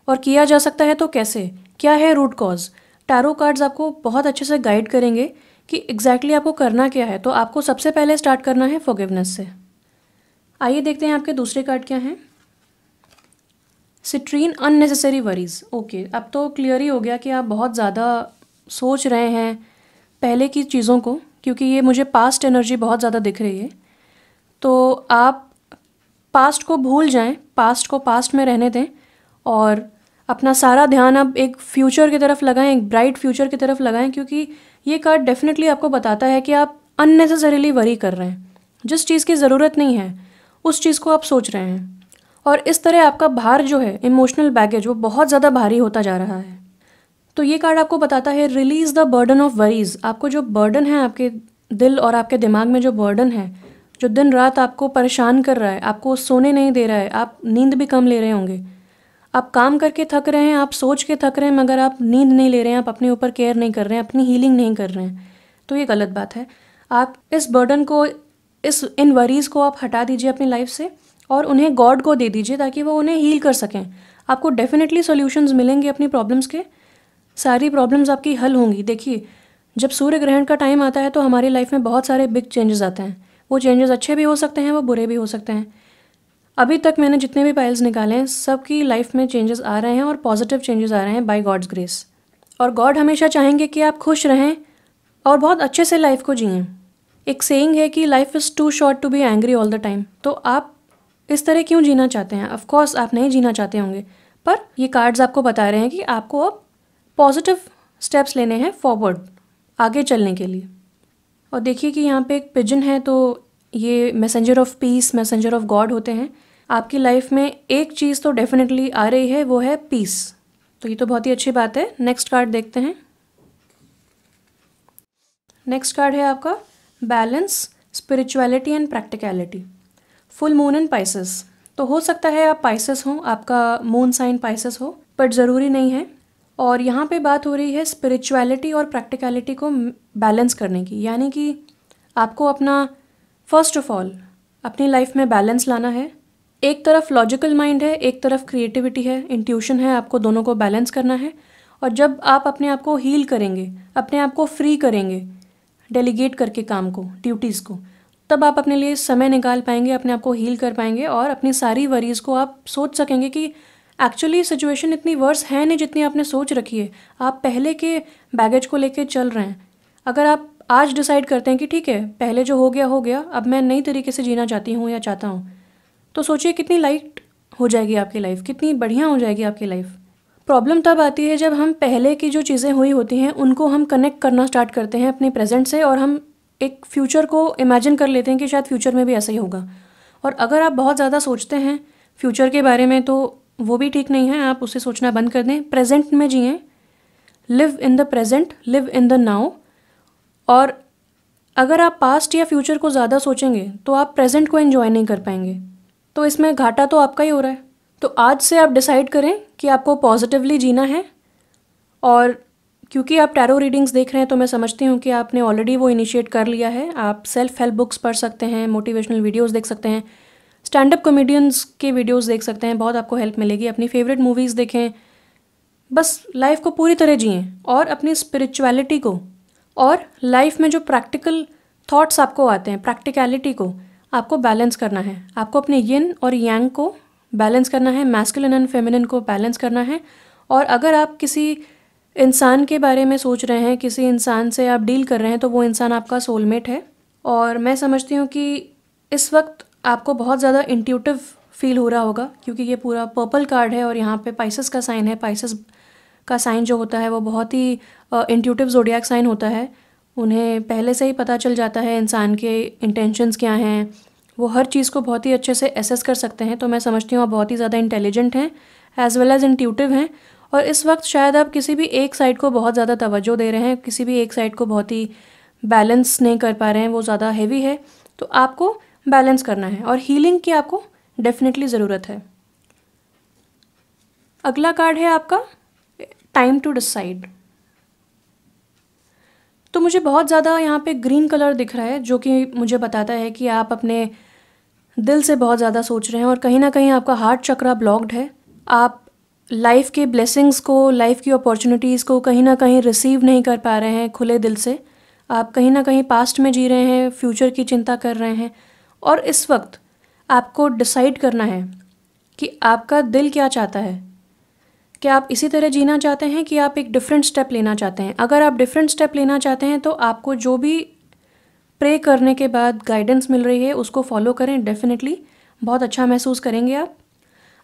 Speaker 1: और किया जा सकता है तो कैसे, क्या है रूट कॉज। टैरो कार्ड्स आपको बहुत अच्छे से गाइड करेंगे कि एग्जैक्टली आपको करना क्या है। तो आपको सबसे पहले स्टार्ट करना है फॉरगिवनेस से। आइए देखते हैं आपके दूसरे कार्ड क्या हैं। Citrine, unnecessary worries. ओके, अब तो क्लियर ही हो गया कि आप बहुत ज़्यादा सोच रहे हैं पहले की चीज़ों को, क्योंकि ये मुझे पास्ट एनर्जी बहुत ज़्यादा दिख रही है। तो आप पास्ट को भूल जाएं, पास्ट को पास्ट में रहने दें और अपना सारा ध्यान अब एक फ्यूचर की तरफ लगाएं, एक ब्राइट फ्यूचर की तरफ लगाएं, क्योंकि ये कार्ड डेफिनेटली आपको बताता है कि आप अननेसेसरीली वरी कर रहे हैं। जिस चीज़ की ज़रूरत नहीं है उस चीज़ को आप सोच रहे हैं और इस तरह आपका भार जो है, इमोशनल बैगेज, वो बहुत ज़्यादा भारी होता जा रहा है। तो ये कार्ड आपको बताता है release the burden of worries. आपको जो बर्डन है, आपके दिल और आपके दिमाग में जो बर्डन है, जो दिन रात आपको परेशान कर रहा है, आपको सोने नहीं दे रहा है, आप नींद भी कम ले रहे होंगे, आप काम करके थक रहे हैं, आप सोच के थक रहे हैं, मगर आप नींद नहीं ले रहे हैं, आप अपने ऊपर केयर नहीं कर रहे हैं, अपनी हीलिंग नहीं कर रहे हैं, तो ये गलत बात है। आप इस बर्डन को, इन वरीज़ को आप हटा दीजिए अपनी लाइफ से और उन्हें गॉड को दे दीजिए ताकि वो उन्हें हील कर सकें। आपको डेफिनेटली सॉल्यूशंस मिलेंगे अपनी प्रॉब्लम्स के, सारी प्रॉब्लम्स आपकी हल होंगी। देखिए, जब सूर्य ग्रहण का टाइम आता है तो हमारी लाइफ में बहुत सारे बिग चेंजेस आते हैं। वो चेंजेस अच्छे भी हो सकते हैं, वो बुरे भी हो सकते हैं। अभी तक मैंने जितने भी पाइल्स निकाले हैं, सबकी लाइफ में चेंजेस आ रहे हैं और पॉजिटिव चेंजेस आ रहे हैं बाय गॉड्स ग्रेस। और गॉड हमेशा चाहेंगे कि आप खुश रहें और बहुत अच्छे से लाइफ को जिएं। एक सेइंग है कि life is too short to be angry all the time. तो आप इस तरह क्यों जीना चाहते हैं? ऑफकोर्स आप नहीं जीना चाहते होंगे, पर ये कार्ड्स आपको बता रहे हैं कि आपको अब पॉजिटिव स्टेप्स लेने हैं फॉरवर्ड, आगे चलने के लिए। और देखिए कि यहाँ पे एक पिजन है, तो ये messenger of peace, messenger of God होते हैं। आपकी लाइफ में एक चीज़ तो डेफिनेटली आ रही है, वो है पीस। तो ये तो बहुत ही अच्छी बात है। नेक्स्ट कार्ड देखते हैं। नेक्स्ट कार्ड है आपका balance, spirituality and practicality. Full moon in Pisces. तो हो सकता है आप पाइसेस हों, आपका मून साइन पाइसेस हो, बट ज़रूरी नहीं है। और यहाँ पे बात हो रही है स्पिरिचुअलिटी और प्रैक्टिकलिटी को बैलेंस करने की, यानी कि आपको अपना, फर्स्ट ऑफ ऑल अपनी लाइफ में बैलेंस लाना है। एक तरफ लॉजिकल माइंड है, एक तरफ क्रिएटिविटी है, इंट्यूशन है, आपको दोनों को बैलेंस करना है। और जब आप अपने आप को हील करेंगे, अपने आप को फ्री करेंगे, डेलीगेट करके काम को, ड्यूटीज़ को, तब आप अपने लिए समय निकाल पाएंगे, अपने आप को हील कर पाएंगे और अपनी सारी वरीज़ को आप सोच सकेंगे कि एक्चुअली सिचुएशन इतनी वर्स है नहीं जितनी आपने सोच रखी है। आप पहले के बैगेज को लेके चल रहे हैं। अगर आप आज डिसाइड करते हैं कि ठीक है, पहले जो हो गया, अब मैं नई तरीके से जीना चाहती हूँ या चाहता हूँ, तो सोचिए कितनी लाइट हो जाएगी आपकी लाइफ, कितनी बढ़िया हो जाएगी आपकी लाइफ। प्रॉब्लम तब आती है जब हम पहले की जो चीज़ें हुई होती हैं उनको हम कनेक्ट करना स्टार्ट करते हैं अपने प्रेजेंट से, और हम एक फ्यूचर को इमेजिन कर लेते हैं कि शायद फ्यूचर में भी ऐसा ही होगा। और अगर आप बहुत ज़्यादा सोचते हैं फ्यूचर के बारे में तो वो भी ठीक नहीं है, आप उसे सोचना बंद कर दें। प्रेजेंट में जिएं, live in the present, live in the now. और अगर आप पास्ट या फ्यूचर को ज़्यादा सोचेंगे तो आप प्रेजेंट को एंजॉय नहीं कर पाएंगे, तो इसमें घाटा तो आपका ही हो रहा है। तो आज से आप डिसाइड करें कि आपको पॉजिटिवली जीना है। और क्योंकि आप टैरो रीडिंग्स देख रहे हैं तो मैं समझती हूँ कि आपने ऑलरेडी वो इनिशिएट कर लिया है। आप सेल्फ हेल्प बुक्स पढ़ सकते हैं, मोटिवेशनल वीडियोस देख सकते हैं, स्टैंड अप कॉमेडियंस के वीडियोस देख सकते हैं, बहुत आपको हेल्प मिलेगी। अपनी फेवरेट मूवीज़ देखें, बस लाइफ को पूरी तरह जिएं और अपनी स्पिरिचुअलिटी को और लाइफ में जो प्रैक्टिकल थॉट्स आपको आते हैं, प्रैक्टिकलिटी को आपको बैलेंस करना है। आपको अपने यिन और यांग को बैलेंस करना है, मैस्कुलिन एंड फेमिनिन को बैलेंस करना है। और अगर आप किसी इंसान के बारे में सोच रहे हैं, किसी इंसान से आप डील कर रहे हैं, तो वो इंसान आपका सोलमेट है। और मैं समझती हूँ कि इस वक्त आपको बहुत ज़्यादा इंट्यूटिव फील हो रहा होगा, क्योंकि ये पूरा पर्पल कार्ड है और यहाँ पे पाइसेस का साइन है। पाइसेस का साइन जो होता है वो बहुत ही इंट्यूटिव ज़ोडिएक साइन होता है। उन्हें पहले से ही पता चल जाता है इंसान के इंटेंशंस क्या हैं, वो हर चीज़ को बहुत ही अच्छे से एसेस कर सकते हैं। तो मैं समझती हूँ आप बहुत ही ज़्यादा इंटेलिजेंट हैं एज वेल एज इंट्यूटिव हैं। और इस वक्त शायद आप किसी भी एक साइड को बहुत ज़्यादा तवज्जो दे रहे हैं, किसी भी एक साइड को बहुत ही बैलेंस नहीं कर पा रहे हैं, वो ज़्यादा हैवी है। तो आपको बैलेंस करना है और हीलिंग की आपको डेफिनेटली ज़रूरत है। अगला कार्ड है आपका टाइम टू डिसाइड। तो मुझे बहुत ज़्यादा यहाँ पे ग्रीन कलर दिख रहा है, जो कि मुझे बताता है कि आप अपने दिल से बहुत ज़्यादा सोच रहे हैं और कहीं ना कहीं आपका हार्ट चक्रा ब्लॉक्ड है। आप लाइफ के ब्लेसिंग्स को, लाइफ की अपॉर्चुनिटीज़ को कहीं ना कहीं रिसीव नहीं कर पा रहे हैं खुले दिल से। आप कहीं ना कहीं पास्ट में जी रहे हैं, फ्यूचर की चिंता कर रहे हैं। और इस वक्त आपको डिसाइड करना है कि आपका दिल क्या चाहता है। क्या आप इसी तरह जीना चाहते हैं कि आप एक डिफरेंट स्टेप लेना चाहते हैं? अगर आप डिफरेंट स्टेप लेना चाहते हैं तो आपको जो भी प्रे करने के बाद गाइडेंस मिल रही है उसको फॉलो करें। डेफिनेटली बहुत अच्छा महसूस करेंगे आप।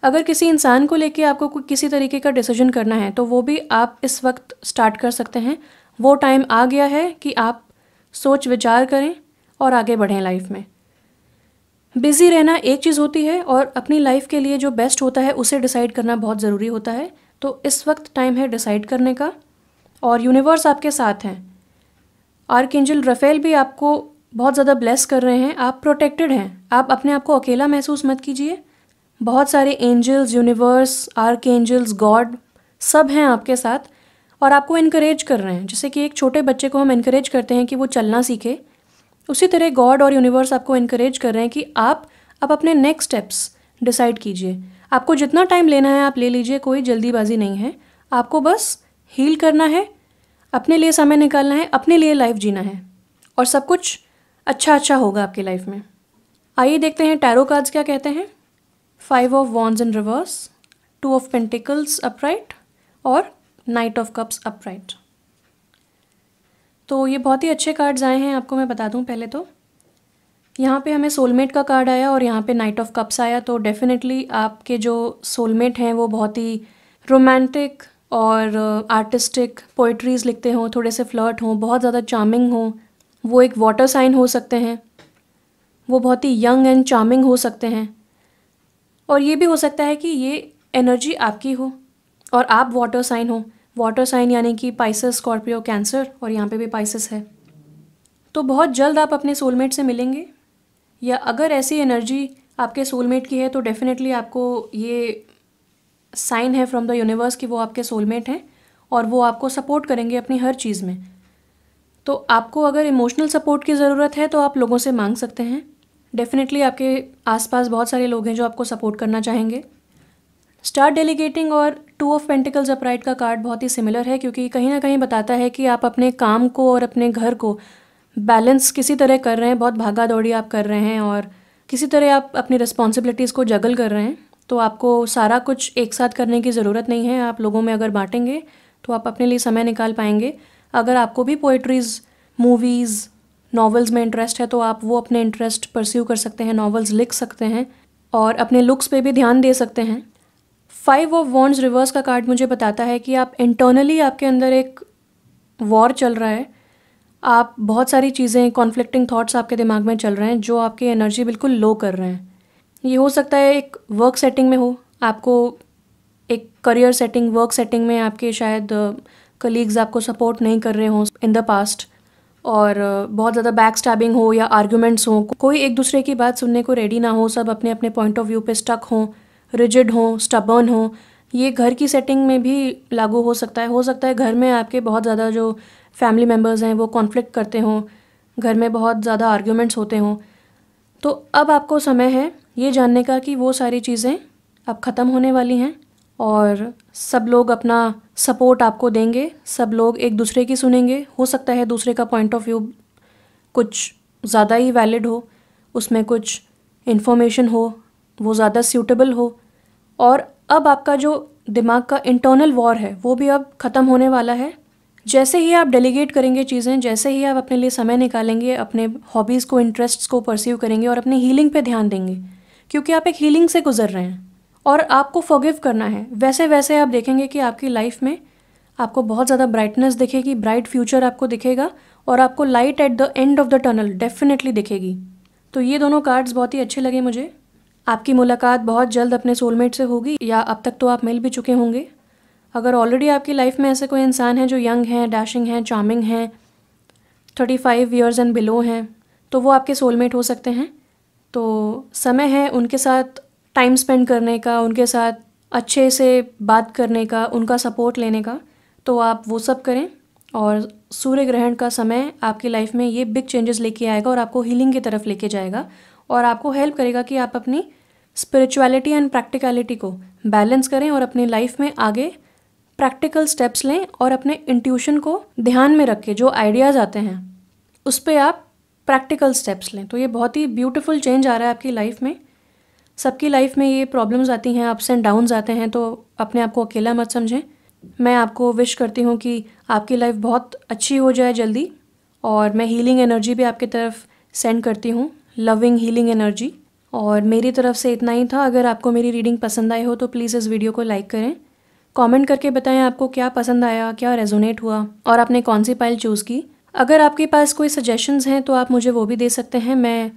Speaker 1: अगर किसी इंसान को लेके आपको किसी तरीके का डिसीजन करना है तो वो भी आप इस वक्त स्टार्ट कर सकते हैं। वो टाइम आ गया है कि आप सोच विचार करें और आगे बढ़ें लाइफ में। बिज़ी रहना एक चीज़ होती है और अपनी लाइफ के लिए जो बेस्ट होता है उसे डिसाइड करना बहुत ज़रूरी होता है। तो इस वक्त टाइम है डिसाइड करने का, और यूनिवर्स आपके साथ हैं। आर्कएंजल रफेल भी आपको बहुत ज़्यादा ब्लेस कर रहे हैं। आप प्रोटेक्टेड हैं। आप अपने आप को अकेला महसूस मत कीजिए। बहुत सारे एंजल्स, यूनिवर्स, आर्कएंजल्स, गॉड सब हैं आपके साथ और आपको इनकरेज कर रहे हैं। जैसे कि एक छोटे बच्चे को हम इनकरेज करते हैं कि वो चलना सीखे, उसी तरह गॉड और यूनिवर्स आपको इनकरेज कर रहे हैं कि आप अब अपने नेक्स्ट स्टेप्स डिसाइड कीजिए। आपको जितना टाइम लेना है आप ले लीजिए, कोई जल्दीबाजी नहीं है। आपको बस हील करना है, अपने लिए समय निकालना है, अपने लिए लाइफ जीना है, और सब कुछ अच्छा अच्छा होगा आपकी लाइफ में। आइए देखते हैं टैरो कार्ड्स क्या कहते हैं। 5 of wands in reverse, 2 of pentacles upright और नाइट ऑफ कप्स अपराइट। तो ये बहुत ही अच्छे कार्ड्स आए हैं। आपको मैं बता दूं, पहले तो यहाँ पे हमें सोलमेट का कार्ड आया और यहाँ पे नाइट ऑफ कप्स आया। तो डेफिनेटली आपके जो सोलमेट हैं वो बहुत ही रोमांटिक और आर्टिस्टिक पोइट्रीज़ लिखते हों, थोड़े से फ्लर्ट हों, बहुत ज़्यादा चार्मिंग हों। वो एक वाटर साइन हो सकते हैं, वो बहुत ही यंग एंड चार्मिंग हो सकते हैं, और ये भी हो सकता है कि ये एनर्जी आपकी हो और आप वाटर साइन हो। वाटर साइन यानी कि पाइसेस, स्कॉर्पियो, कैंसर, और यहाँ पे भी पाइसेस है। तो बहुत जल्द आप अपने सोलमेट से मिलेंगे, या अगर ऐसी एनर्जी आपके सोलमेट की है तो डेफिनेटली आपको ये साइन है फ्रॉम द यूनिवर्स कि वो आपके सोलमेट हैं और वो आपको सपोर्ट करेंगे अपनी हर चीज़ में। तो आपको अगर इमोशनल सपोर्ट की ज़रूरत है तो आप लोगों से मांग सकते हैं। डेफिनेटली आपके आसपास बहुत सारे लोग हैं जो आपको सपोर्ट करना चाहेंगे। स्टार्ट डेलीगेटिंग और 2 ऑफ पेंटिकल्स अपराइट का कार्ड बहुत ही सिमिलर है, क्योंकि कहीं ना कहीं बताता है कि आप अपने काम को और अपने घर को बैलेंस किसी तरह कर रहे हैं। बहुत भागा दौड़ी आप कर रहे हैं और किसी तरह आप अपनी रिस्पॉन्सिबिलिटीज़ को जगल कर रहे हैं। तो आपको सारा कुछ एक साथ करने की ज़रूरत नहीं है। आप लोगों में अगर बांटेंगे तो आप अपने लिए समय निकाल पाएंगे। अगर आपको भी पोइट्रीज़, मूवीज़, नॉवेल्स में इंटरेस्ट है तो आप वो अपने इंटरेस्ट परस्यू कर सकते हैं, नॉवेल्स लिख सकते हैं और अपने लुक्स पे भी ध्यान दे सकते हैं। 5 ऑफ वॉन्ड्स रिवर्स का कार्ड मुझे बताता है कि आप इंटरनली, आपके अंदर एक वॉर चल रहा है। आप बहुत सारी चीज़ें, कॉन्फ्लिक्टिंग थॉट्स आपके दिमाग में चल रहे हैं जो आपकी एनर्जी बिल्कुल लो कर रहे हैं। ये हो सकता है एक वर्क सेटिंग में हो, आपको एक करियर सेटिंग, वर्क सेटिंग में आपके शायद कलीग्स आपको सपोर्ट नहीं कर रहे हों इन द पास्ट, और बहुत ज़्यादा बैक स्टैबिंग हो या आर्ग्यूमेंट्स हो, कोई एक दूसरे की बात सुनने को रेडी ना हो, सब अपने अपने पॉइंट ऑफ व्यू पे स्टक हों, रिजिड हों, स्टबर्न हों। ये घर की सेटिंग में भी लागू हो सकता है। हो सकता है घर में आपके बहुत ज़्यादा जो फैमिली मेम्बर्स हैं वो कॉन्फ्लिक्ट करते हों, घर में बहुत ज़्यादा आर्ग्यूमेंट्स होते हों। तो अब आपको समय है ये जानने का कि वो सारी चीज़ें अब ख़त्म होने वाली हैं और सब लोग अपना सपोर्ट आपको देंगे, सब लोग एक दूसरे की सुनेंगे। हो सकता है दूसरे का पॉइंट ऑफ व्यू कुछ ज़्यादा ही वैलिड हो, उसमें कुछ इन्फॉर्मेशन हो, वो ज़्यादा सूटेबल हो, और अब आपका जो दिमाग का इंटरनल वॉर है वो भी अब ख़त्म होने वाला है। जैसे ही आप डेलीगेट करेंगे चीज़ें, जैसे ही आप अपने लिए समय निकालेंगे, अपने हॉबीज़ को, इंटरेस्ट्स को परस्यू करेंगे और अपनी हीलिंग पे ध्यान देंगे, क्योंकि आप एक हीलिंग से गुजर रहे हैं और आपको फॉरगिव करना है, वैसे वैसे आप देखेंगे कि आपकी लाइफ में आपको बहुत ज़्यादा ब्राइटनेस दिखेगी, ब्राइट फ्यूचर आपको दिखेगा और आपको light at the end of the tunnel definitely दिखेगी। तो ये दोनों कार्ड्स बहुत ही अच्छे लगे मुझे। आपकी मुलाकात बहुत जल्द अपने सोलमेट से होगी, या अब तक तो आप मिल भी चुके होंगे। अगर ऑलरेडी आपकी लाइफ में ऐसे कोई इंसान है जो यंग हैं, डैशिंग हैं, चार्मिंग हैं, 35 ईयर्स एंड बिलो हैं, तो वो आपके सोलमेट हो सकते हैं। तो समय है उनके साथ टाइम स्पेंड करने का, उनके साथ अच्छे से बात करने का, उनका सपोर्ट लेने का। तो आप वो सब करें, और सूर्य ग्रहण का समय आपकी लाइफ में ये बिग चेंजेस लेके आएगा और आपको हीलिंग की तरफ लेके जाएगा और आपको हेल्प करेगा कि आप अपनी स्पिरिचुअलिटी एंड प्रैक्टिकलिटी को बैलेंस करें और अपनी लाइफ में आगे प्रैक्टिकल स्टेप्स लें और अपने इंट्यूशन को ध्यान में रख के जो आइडियाज़ आते हैं उस पर आप प्रैक्टिकल स्टेप्स लें। तो ये बहुत ही ब्यूटीफुल चेंज आ रहा है आपकी लाइफ में। सबकी लाइफ में ये प्रॉब्लम्स आती हैं, अप्स एंड डाउन्स आते हैं, तो अपने आप को अकेला मत समझें। मैं आपको विश करती हूँ कि आपकी लाइफ बहुत अच्छी हो जाए जल्दी, और मैं हीलिंग एनर्जी भी आपकी तरफ सेंड करती हूँ, लविंग हीलिंग एनर्जी। और मेरी तरफ से इतना ही था। अगर आपको मेरी रीडिंग पसंद आई हो तो प्लीज़ इस वीडियो को लाइक करें, कमेंट करके बताएं आपको क्या पसंद आया, क्या रेजोनेट हुआ और आपने कौन सी पाइल चूज़ की। अगर आपके पास कोई सजेशंस हैं तो आप मुझे वो भी दे सकते हैं, मैं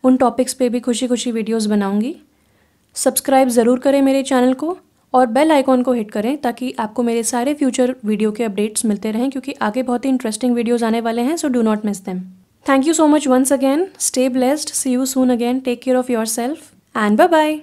Speaker 1: उन टॉपिक्स पे भी खुशी खुशी वीडियोस बनाऊंगी। सब्सक्राइब ज़रूर करें मेरे चैनल को और बेल आइकॉन को हिट करें ताकि आपको मेरे सारे फ्यूचर वीडियो के अपडेट्स मिलते रहें, क्योंकि आगे बहुत ही इंटरेस्टिंग वीडियोस आने वाले हैं, so do not miss them. Thank you so much once again. Stay blessed. See you soon again. Take care of your self and bye bye.